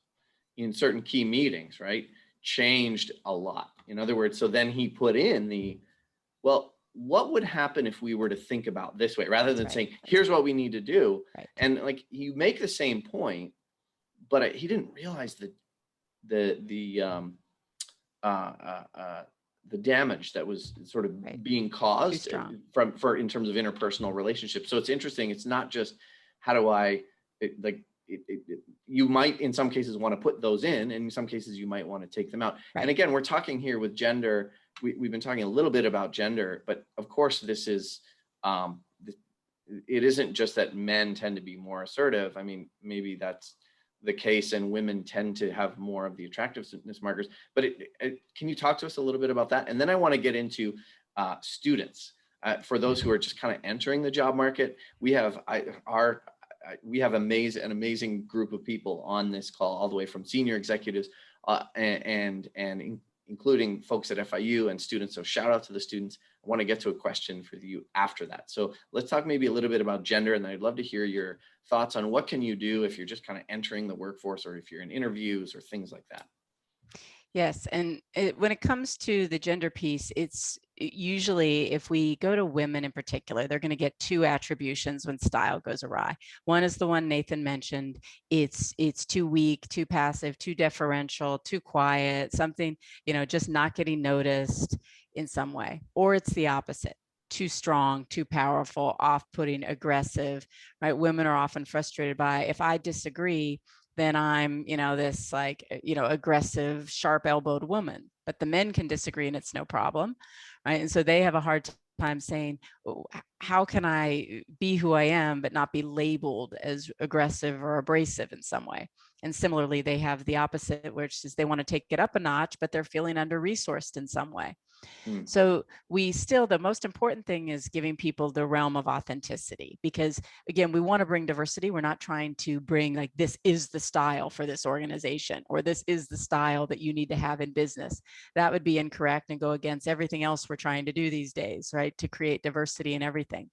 [SPEAKER 1] in certain key meetings, right, changed a lot. In other words, so then he put in well, what would happen if we were to think about this way, rather
[SPEAKER 2] That's
[SPEAKER 1] than
[SPEAKER 2] right.
[SPEAKER 1] saying,
[SPEAKER 2] That's
[SPEAKER 1] here's
[SPEAKER 2] right.
[SPEAKER 1] what we need to do.
[SPEAKER 2] Right.
[SPEAKER 1] And like, you make the same point, but he didn't realize the uh, uh, uh, the damage that was sort
[SPEAKER 2] Right.
[SPEAKER 1] of being
[SPEAKER 2] Too
[SPEAKER 1] caused
[SPEAKER 2] strong.
[SPEAKER 1] for in terms of interpersonal relationships. So it's interesting. It's not just how do I you might in some cases want to put those in, and in some cases you might want to take them out.
[SPEAKER 2] Right.
[SPEAKER 1] And again, we're talking here with gender. We've been talking a little bit about gender, but of course this is it isn't just that men tend to be more assertive. I mean, maybe that's the case, and women tend to have more of the attractiveness markers. But can you talk to us a little bit about that? And then I want to get into students. For those who are just kind of entering the job market, we have an amazing group of people on this call, all the way from senior executives including folks at FIU and students. So shout out to the students. I want to get to a question for you after that. So let's talk maybe a little bit about gender, and I'd love to hear your thoughts on what can you do if you're just kind of entering the workforce, or if you're in interviews or things like that.
[SPEAKER 2] Yes, and when it comes to the gender piece, it's usually, if we go to women in particular, they're going to get two attributions when style goes awry. One is the one Nathan mentioned. It's too weak, too passive, too deferential, too quiet, something, just not getting noticed in some way. Or it's the opposite. Too strong, too powerful, off-putting, aggressive, right? Women are often frustrated by, if I disagree, then I'm, this aggressive, sharp-elbowed woman. But the men can disagree and it's no problem, right? And so they have a hard time saying, how can I be who I am but not be labeled as aggressive or abrasive in some way? And similarly, they have the opposite, which is they want to take it up a notch, but they're feeling under-resourced in some way. So the most important thing is giving people the realm of authenticity, because again, we want to bring diversity. We're not trying to bring like, this is the style for this organization, or this is the style that you need to have in business. That would be incorrect and go against everything else we're trying to do these days, right? To create diversity in everything.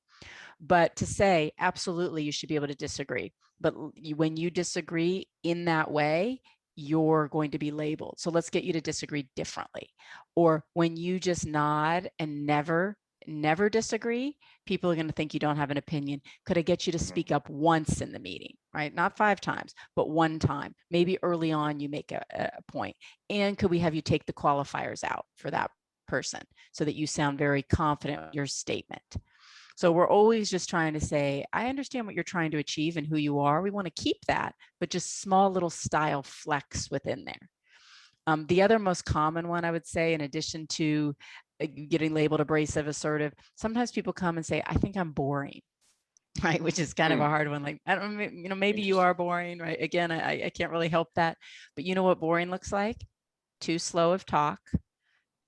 [SPEAKER 2] But to say, absolutely, you should be able to disagree. But when you disagree in that way, you're going to be labeled. So let's get you to disagree differently. Or when you just nod and never disagree, people are going to think you don't have an opinion. Could I get you to speak up once in the meeting, right? Not 5 times, but 1 time. Maybe early on you make a point. And could we have you take the qualifiers out for that person so that you sound very confident with your statement? So we're always just trying to say, I understand what you're trying to achieve and who you are. We want to keep that, but just small little style flex within there. The other most common one, I would say, in addition to getting labeled abrasive, assertive, sometimes people come and say, I think I'm boring, right? Which is kind of a hard one. Like, I don't, maybe you are boring, right? Again, I can't really help that. But you know what boring looks like? Too slow of talk,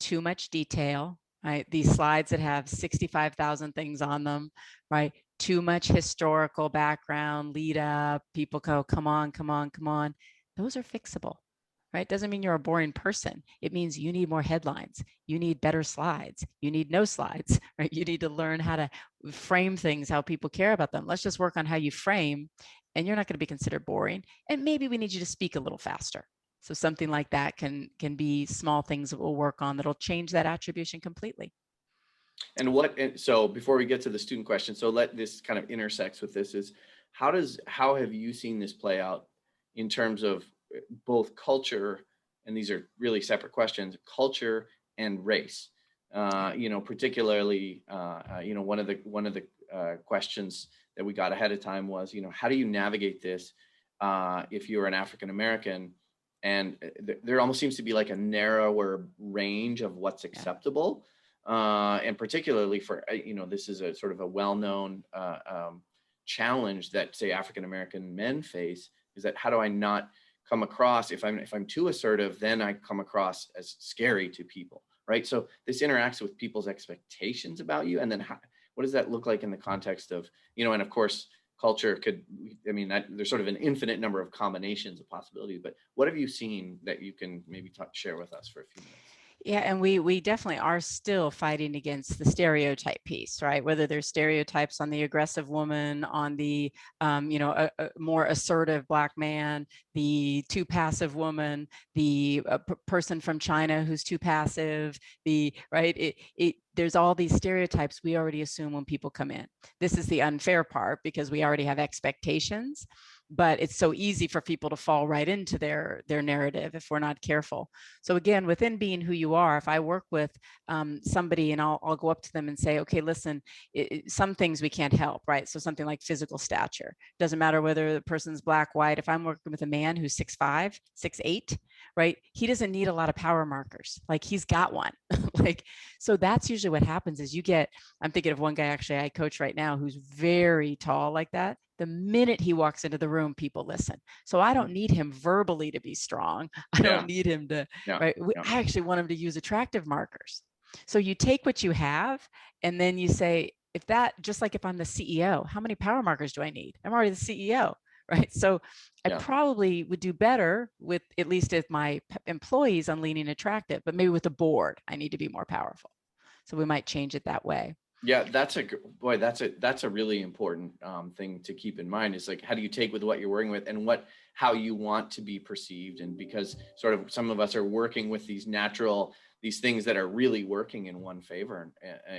[SPEAKER 2] too much detail, right? These slides that have 65,000 things on them, right? Too much historical background, lead up, people go, come on, come on, come on. Those are fixable, right? Doesn't mean you're a boring person. It means you need more headlines. You need better slides. You need no slides, right? You need to learn how to frame things, how people care about them. Let's just work on how you frame, and you're not going to be considered boring. And maybe we need you to speak a little faster. So something like that can be small things that we'll work on that'll change that attribution completely.
[SPEAKER 1] So before we get to the student question, so let this kind of intersects with this is, how have you seen this play out in terms of both culture, and these are really separate questions, culture and race? Particularly, one of the questions that we got ahead of time was, how do you navigate this if you're an African American? And there almost seems to be like a narrower range of what's acceptable. And particularly for, this is a sort of a well-known challenge that, say, African American men face, is that how do I not come across, if I'm too assertive, then I come across as scary to people, right? So this interacts with people's expectations about you, and then what does that look like in the context of, and of course, culture there's sort of an infinite number of combinations of possibilities, but what have you seen that you can maybe share with us for a few minutes?
[SPEAKER 2] Yeah, and we definitely are still fighting against the stereotype piece, right? Whether there's stereotypes on the aggressive woman, on the a more assertive Black man, the too passive woman, the person from China who's too passive, the right. There's all these stereotypes we already assume when people come in. This is the unfair part because we already have expectations, but it's so easy for people to fall right into their narrative if we're not careful. So again, within being who you are, if I work with somebody and I'll go up to them and say, okay, listen, some things we can't help, right? So something like physical stature. Doesn't matter whether the person's Black, white. If I'm working with a man who's 6'5", 6'8", right? He doesn't need a lot of power markers. Like he's got one. Like, so that's usually what happens is you get, I'm thinking of one guy actually I coach right now who's very tall like that. The minute he walks into the room, people listen. So I don't need him verbally to be strong. I don't
[SPEAKER 1] Yeah.
[SPEAKER 2] need him to,
[SPEAKER 1] Yeah.
[SPEAKER 2] right?
[SPEAKER 1] Yeah.
[SPEAKER 2] I actually want him to use attractive markers. So you take what you have and then you say, if that, just like if I'm the CEO, how many power markers do I need? I'm already the CEO, right? So I
[SPEAKER 1] Yeah.
[SPEAKER 2] probably would do better with, at least if my employees, on leaning attractive, but maybe with the board, I need to be more powerful. So we might change it that way.
[SPEAKER 1] Yeah, that's a really important thing to keep in mind. Is like, how do you take with what you're working with and how you want to be perceived? And because sort of some of us are working with these things that are really working in one favor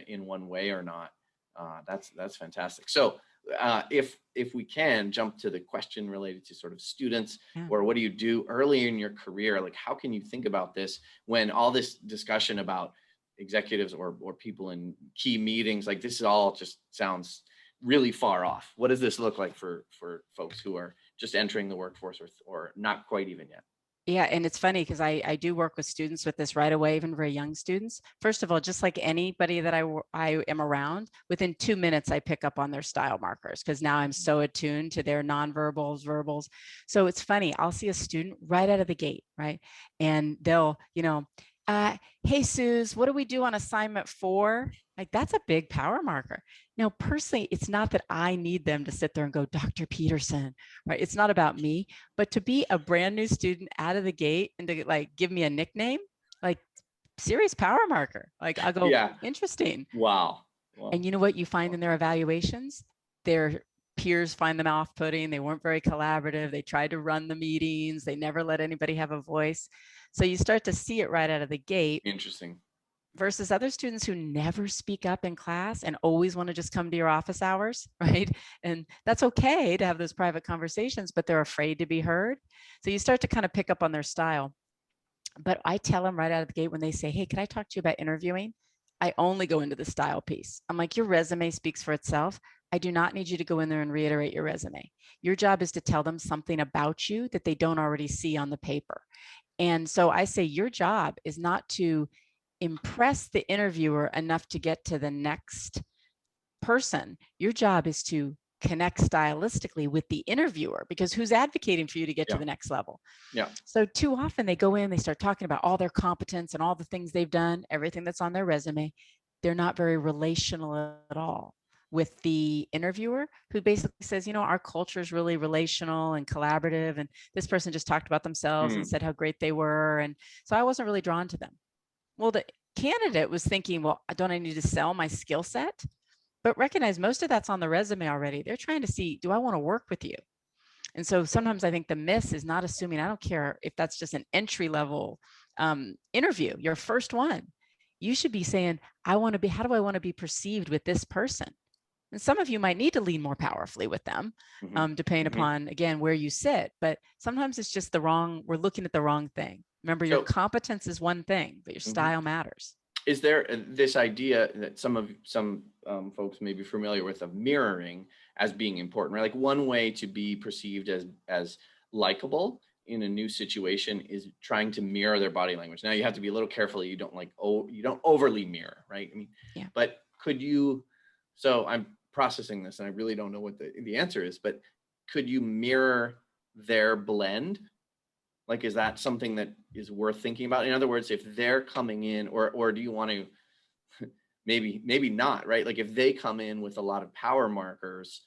[SPEAKER 1] in one way or not. That's fantastic. So if we can jump to the question related to sort of students,
[SPEAKER 2] Yeah.
[SPEAKER 1] or what do you do early in your career? Like, how can you think about this when all this discussion about executives or people in key meetings, like this all just sounds really far off? What does this look like for folks who are just entering the workforce or not quite even yet?
[SPEAKER 2] Yeah, and it's funny because I do work with students with this right away, even very young students. First of all, just like anybody that I am around, within 2 minutes I pick up on their style markers because now I'm so attuned to their nonverbals, verbals. So it's funny. I'll see a student right out of the gate, right, and they'll, hey Suze, what do we do on assignment 4? Like that's a big power marker. Now, personally, it's not that I need them to sit there and go, Dr. Peterson, right? It's not about me. But to be a brand new student out of the gate and to like give me a nickname, like serious power marker. Like I'll go,
[SPEAKER 1] Yeah.
[SPEAKER 2] interesting.
[SPEAKER 1] Wow.
[SPEAKER 2] And you know what you find in their evaluations? Their peers find them off-putting. They weren't very collaborative. They tried to run the meetings. They never let anybody have a voice. So you start to see it right out of the gate.
[SPEAKER 1] Interesting.
[SPEAKER 2] Versus other students who never speak up in class and always want to just come to your office hours, right? And that's okay to have those private conversations, but they're afraid to be heard. So you start to kind of pick up on their style. But I tell them right out of the gate when they say, hey, can I talk to you about interviewing? I only go into the style piece. I'm like, your resume speaks for itself. I do not need you to go in there and reiterate your resume. Your job is to tell them something about you that they don't already see on the paper. And so I say, your job is not to impress the interviewer enough to get to the next person. Your job is to connect stylistically with the interviewer because who's advocating for you to get to the next level?
[SPEAKER 1] Yeah.
[SPEAKER 2] So too often they go in, they start talking about all their competence and all the things they've done, everything that's on their resume. They're not very relational at all with the interviewer, who basically says, our culture is really relational and collaborative. And this person just talked about themselves and said how great they were. And so I wasn't really drawn to them. Well, the candidate was thinking, well, don't I need to sell my skill set? But recognize most of that's on the resume already. They're trying to see, do I want to work with you? And so sometimes I think the miss is not assuming, I don't care if that's just an entry level interview, your first one. You should be saying, how do I want to be perceived with this person? And some of you might need to lean more powerfully with them, depending upon, again, where you sit. But sometimes it's just we're looking at the wrong thing. Remember, your competence is one thing, but your style matters.
[SPEAKER 1] Is there this idea that some folks may be familiar with, of mirroring as being important, right? Like one way to be perceived as likable in a new situation is trying to mirror their body language. Now you have to be a little careful. You don't overly mirror, right? I mean,
[SPEAKER 2] yeah.
[SPEAKER 1] But could you? So I'm processing this, and I really don't know what the answer is. But could you mirror their blend? Like, is that something that is worth thinking about? In other words, if they're coming in, or do you want to maybe not, right? Like if they come in with a lot of power markers,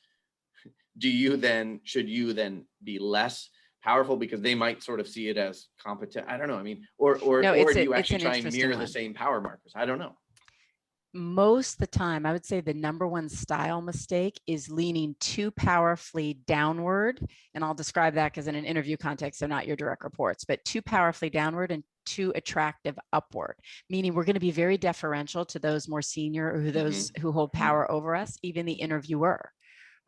[SPEAKER 1] should you then be less powerful because they might sort of see it as competent. I don't know. I mean, or
[SPEAKER 2] No,
[SPEAKER 1] do you actually
[SPEAKER 2] an
[SPEAKER 1] try and
[SPEAKER 2] interesting
[SPEAKER 1] mirror the
[SPEAKER 2] one.
[SPEAKER 1] same power markers? I don't know.
[SPEAKER 2] Most of the time, I would say the number one style mistake is leaning too powerfully downward. And I'll describe that because in an interview context, they're not your direct reports, but too powerfully downward and too attractive upward, meaning we're going to be very deferential to those more senior or those who hold power over us, even the interviewer.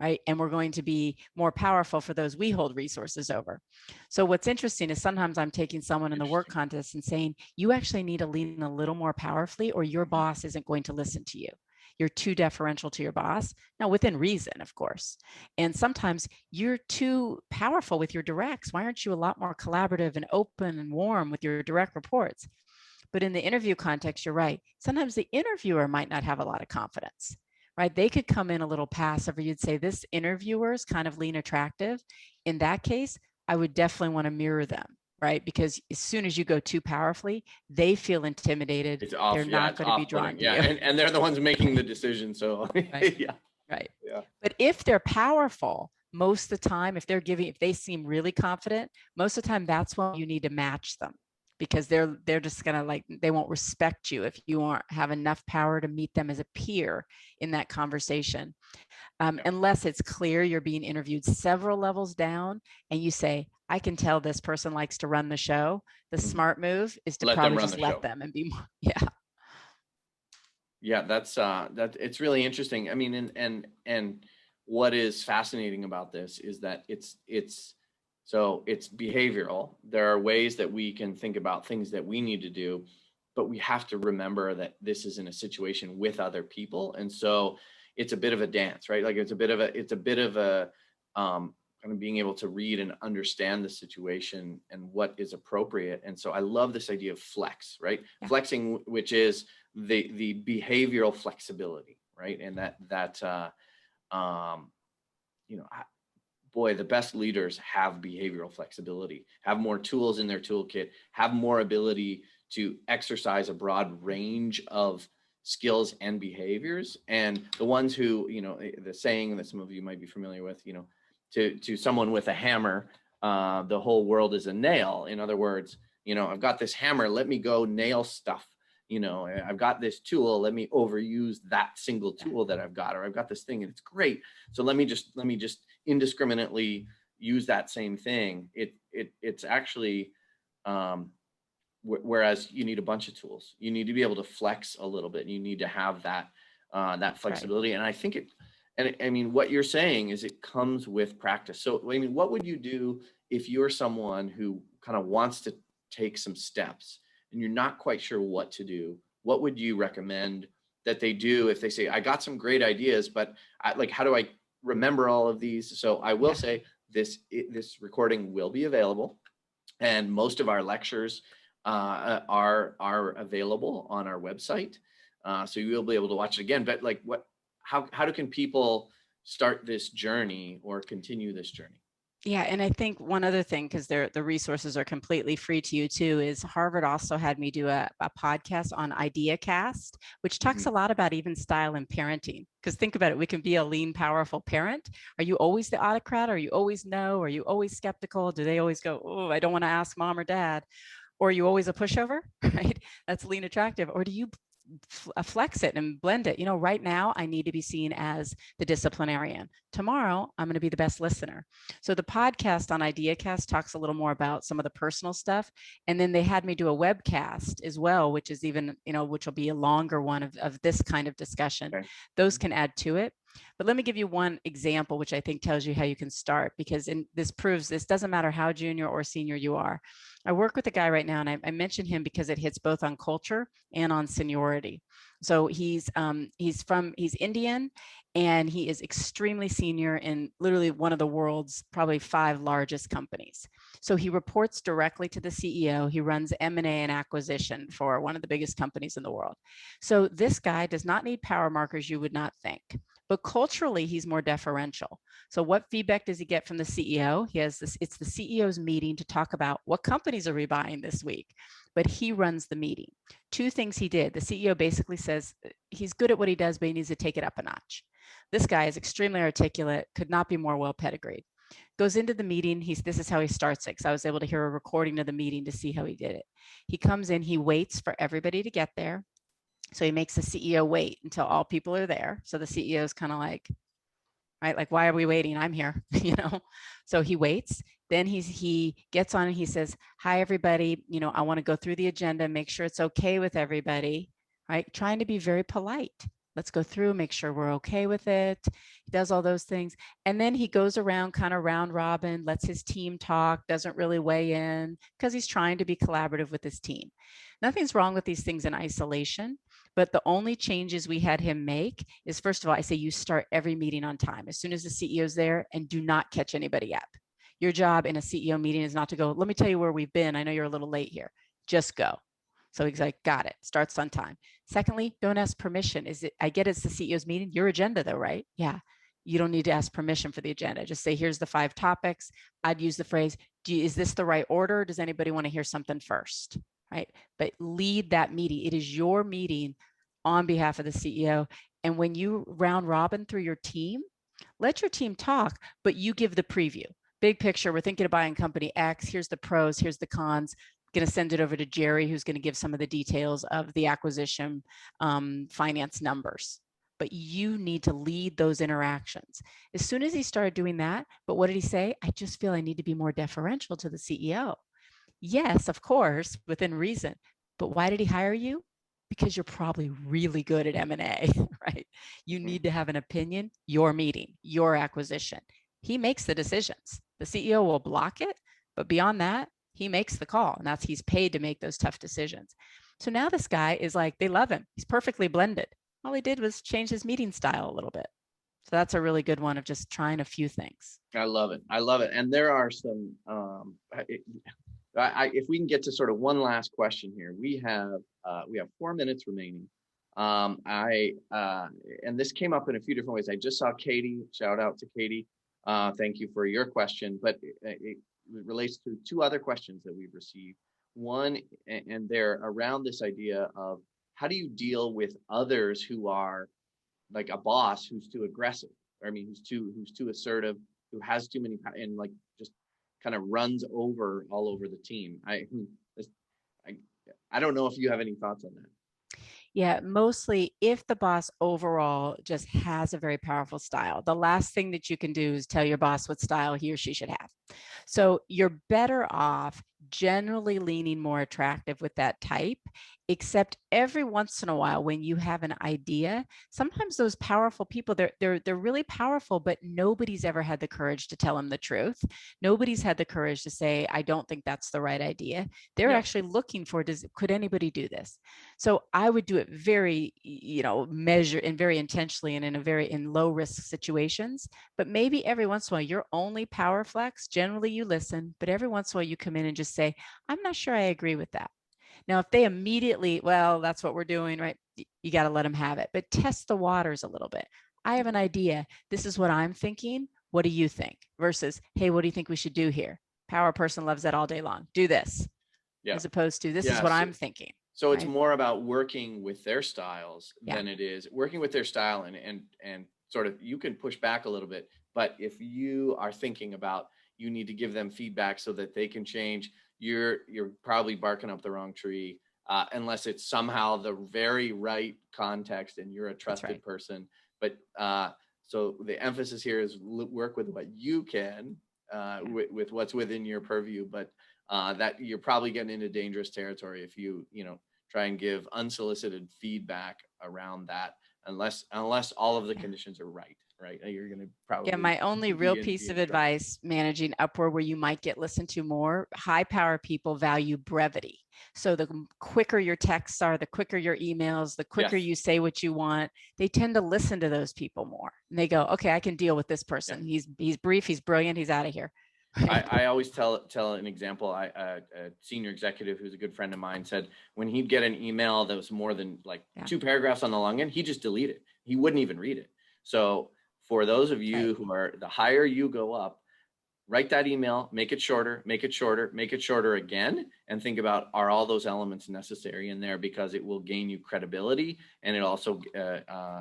[SPEAKER 2] Right. And we're going to be more powerful for those we hold resources over. So what's interesting is sometimes I'm taking someone in the work contest and saying, you actually need to lean a little more powerfully or your boss isn't going to listen to you. You're too deferential to your boss. Now, within reason, of course. And sometimes you're too powerful with your directs. Why aren't you a lot more collaborative and open and warm with your direct reports? But in the interview context, you're right. Sometimes the interviewer might not have a lot of confidence. Right? They could come in a little passive, or you'd say this interviewer is kind of lean attractive. In that case, I would definitely want to mirror them, right? Because as soon as you go too powerfully, they feel intimidated.
[SPEAKER 1] It's off.
[SPEAKER 2] They're not going to be drawn to you.
[SPEAKER 1] And they're the ones making the decision. So
[SPEAKER 2] right.
[SPEAKER 1] yeah.
[SPEAKER 2] Right.
[SPEAKER 1] Yeah.
[SPEAKER 2] But if they're powerful, most of the time, if they seem really confident, most of the time that's when you need to match them. Because they're just gonna they won't respect you if you aren't have enough power to meet them as a peer in that conversation, unless it's clear you're being interviewed several levels down and you say, I can tell this person likes to run the show. The smart move is to probably just let them and be more,
[SPEAKER 1] yeah, that's it's really interesting. I mean, and what is fascinating about this is that it's behavioral. There are ways that we can think about things that we need to do, but we have to remember that this is in a situation with other people. And so it's a bit of a dance, right? Like it's a bit of a kind of being able to read and understand the situation and what is appropriate. And so I love this idea of flex, right? Yeah. Flexing, which is the behavioral flexibility, right? And boy, the best leaders have behavioral flexibility, have more tools in their toolkit, have more ability to exercise a broad range of skills and behaviors. And the ones who, the saying that some of you might be familiar with, to someone with a hammer, the whole world is a nail. In other words, I've got this hammer, let me go nail stuff. I've got this tool, let me overuse that single tool that I've got, or I've got this thing and it's great. So let me just indiscriminately use that same thing. It's actually, whereas you need a bunch of tools, you need to be able to flex a little bit. You need to have that flexibility. Right. And I think what you're saying is it comes with practice. So, what would you do if you're someone who kind of wants to take some steps and you're not quite sure what to do? What would you recommend that they do if they say, I got some great ideas, but how do I remember all of these? So I will say this recording will be available, and most of our lectures are available on our website. So you will be able to watch it again. But how can people start this journey or continue this journey?
[SPEAKER 2] Yeah, and I think one other thing, because the resources are completely free to you too, is Harvard also had me do a podcast on IdeaCast, which talks a lot about even style and parenting. Because think about it, we can be a lean, powerful parent. Are you always the autocrat? Are you always no? Are you always skeptical? Do they always go, oh, I don't want to ask mom or dad? Or are you always a pushover, right? That's lean attractive. Or do you flex it and blend it? Right now I need to be seen as the disciplinarian. Tomorrow I'm going to be the best listener. So the podcast on IdeaCast talks a little more about some of the personal stuff, and then they had me do a webcast as well, which is even which will be a longer one of this kind of discussion. Okay. Those can add to it. But let me give you one example, which I think tells you how you can start, because this proves this doesn't matter how junior or senior you are. I work with a guy right now, and I mention him because it hits both on culture and on seniority. So he's Indian, and he is extremely senior in literally one of the world's probably 5 largest companies. So he reports directly to the CEO. He runs M&A and acquisition for one of the biggest companies in the world. So this guy does not need power markers, you would not think. But culturally, he's more deferential. So what feedback does he get from the CEO? It's the CEO's meeting to talk about what companies are we buying this week, but he runs the meeting. 2 things he did. The CEO basically says he's good at what he does, but he needs to take it up a notch. This guy is extremely articulate, could not be more well pedigreed. goes into the meeting. This is how he starts it, because I was able to hear a recording of the meeting to see how he did it. He comes in, he waits for everybody to get there. So he makes the CEO wait until all people are there. So the CEO is kind of like, right, like, why are we waiting? I'm here, you know? So he waits. Then he gets on and he says, hi, everybody. You know, I want to go through the agenda, make sure it's okay with everybody, right? Trying to be very polite. Let's go through, make sure we're okay with it. He does all those things. And then he goes around kind of round robin, lets his team talk, doesn't really weigh in because he's trying to be collaborative with his team. Nothing's wrong with these things in isolation, but the only changes we had him make is, first of all, I say you start every meeting on time as soon as the CEO's there, and do not catch anybody up. Your job in a CEO meeting is not to go, let me tell you where we've been. I know you're a little late here. Just go. So he's like, got it. Starts on time. Secondly, don't ask permission. I get it's the CEO's meeting, your agenda though, right? Yeah. You don't need to ask permission for the agenda. Just say, here's the 5 topics. I'd use the phrase, is this the right order? Does anybody want to hear something first? Right? But lead that meeting. It is your meeting on behalf of the CEO. And when you round robin through your team, let your team talk, but you give the preview. Big picture, we're thinking of buying company X. Here's the pros, here's the cons. Going to send it over to Jerry, who's going to give some of the details of the acquisition finance numbers. But you need to lead those interactions. As soon as he started doing that, but what did he say? I just feel I need to be more deferential to the CEO. Yes, of course, within reason. But why did he hire you? Because you're probably really good at M&A, right? You need to have an opinion, your meeting, your acquisition. He makes the decisions. The CEO will block it, but beyond that, he makes the call, and he's paid to make those tough decisions. So now this guy is like, they love him. He's perfectly blended. All he did was change his meeting style a little bit. So that's a really good one of just trying a few things.
[SPEAKER 1] I love it. I love it. And there are some, if we can get to sort of one last question here, we have 4 minutes remaining. And this came up in a few different ways. I just saw Katie. Shout out to Katie. Thank you for your question. But it relates to 2 other questions that we've received. One, and they're around this idea of how do you deal with others who are like a boss who's too aggressive? I mean, who's too assertive, who has too many, and like just kind of runs over all over the team. I don't know if you have any thoughts on that.
[SPEAKER 2] Yeah, mostly if the boss overall just has a very powerful style, the last thing that you can do is tell your boss what style he or she should have. So you're better off generally leaning more attractive with that type, except every once in a while when you have an idea, sometimes those powerful people, they're really powerful, but nobody's ever had the courage to tell them the truth. Nobody's had the courage to say, I don't think that's the right idea. They're actually looking for, could anybody do this? So I would do it very, measure and very intentionally and in low risk situations. But maybe every once in a while, your only power flex, generally you listen, but every once in a while you come in and just say, I'm not sure I agree with that. Now, if they immediately, well, that's what we're doing, right? You got to let them have it, but test the waters a little bit. I have an idea. This is what I'm thinking. What do you think? Versus, hey, what do you think we should do here? Power person loves that all day long. Do this. As opposed to, this is what I'm thinking.
[SPEAKER 1] So it's more about working with their styles than it is working with their style and sort of, you can push back a little bit, but if you are thinking about, you need to give them feedback so that they can change, you're probably barking up the wrong tree, unless it's somehow the very right context and you're a trusted person. But so the emphasis here is work with what you can, with what's within your purview, but that you're probably getting into dangerous territory if you try and give unsolicited feedback around that, unless all of the conditions are right. You're going to probably.
[SPEAKER 2] Yeah, my only real piece of advice managing upward where you might get listened to more, high power people value brevity. So the quicker your texts are, the quicker your emails, the quicker you say what you want, they tend to listen to those people more. And they go, okay, I can deal with this person. He's brief, he's brilliant, he's out of here.
[SPEAKER 1] I always tell an example. A senior executive who's a good friend of mine said when he'd get an email that was more than like 2 paragraphs on the long end, he just delete it. He wouldn't even read it. So for those of you who are, the higher you go up, write that email, make it shorter, make it shorter, make it shorter again, and think about, are all those elements necessary in there, because it will gain you credibility, and it also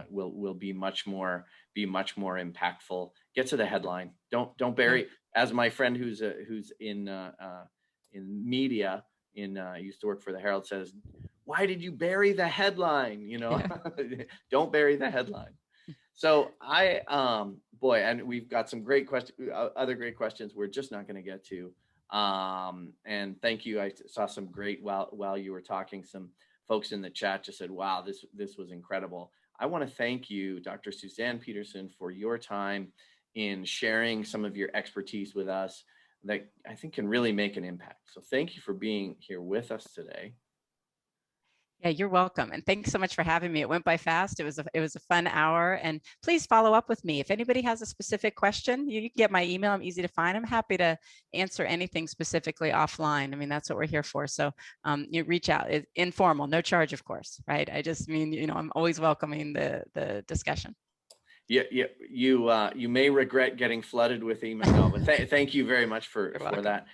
[SPEAKER 1] will be much more impactful. Get to the headline. Don't bury, as my friend who's in media, used to work for the Herald, says, why did you bury the headline? Don't bury the headline. So boy, and we've got some great questions, other great questions we're just not going to get to. And thank you. I saw some great, while you were talking, some folks in the chat just said, wow, this was incredible. I want to thank you, Dr. Suzanne Peterson, for your time in sharing some of your expertise with us that I think can really make an impact. So thank you for being here with us today.
[SPEAKER 2] Yeah, you're welcome. And thanks so much for having me. It went by fast. It was a fun hour. And please follow up with me. If anybody has a specific question, you can get my email. I'm easy to find. I'm happy to answer anything specifically offline. I mean, that's what we're here for. So you reach out. It's informal, no charge, of course, right? I just mean, I'm always welcoming the discussion.
[SPEAKER 1] Yeah, you may regret getting flooded with email. No, but thank you very much for that.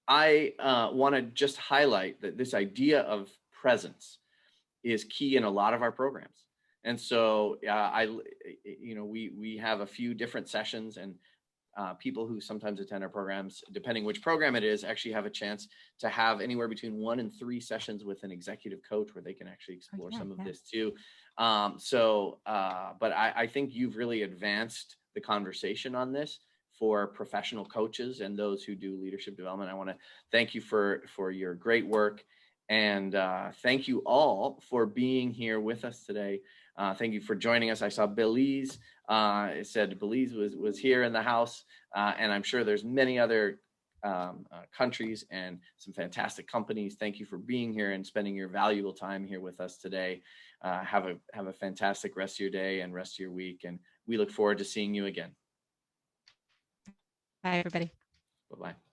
[SPEAKER 1] I want to just highlight that this idea of presence is key in a lot of our programs. And so we have a few different sessions, and people who sometimes attend our programs, depending which program it is, actually have a chance to have anywhere between 1 and 3 sessions with an executive coach where they can actually explore some of this too. But I think you've really advanced the conversation on this for professional coaches and those who do leadership development. I want to thank you for your great work, and thank you all for being here with us today. Thank you for joining us. I saw Belize. It said Belize was here in the house, and I'm sure there's many other countries and some fantastic companies. Thank you for being here and spending your valuable time here with us today. Have a fantastic rest of your day and rest of your week, and we look forward to seeing you again.
[SPEAKER 2] Bye, everybody.
[SPEAKER 1] Bye-bye.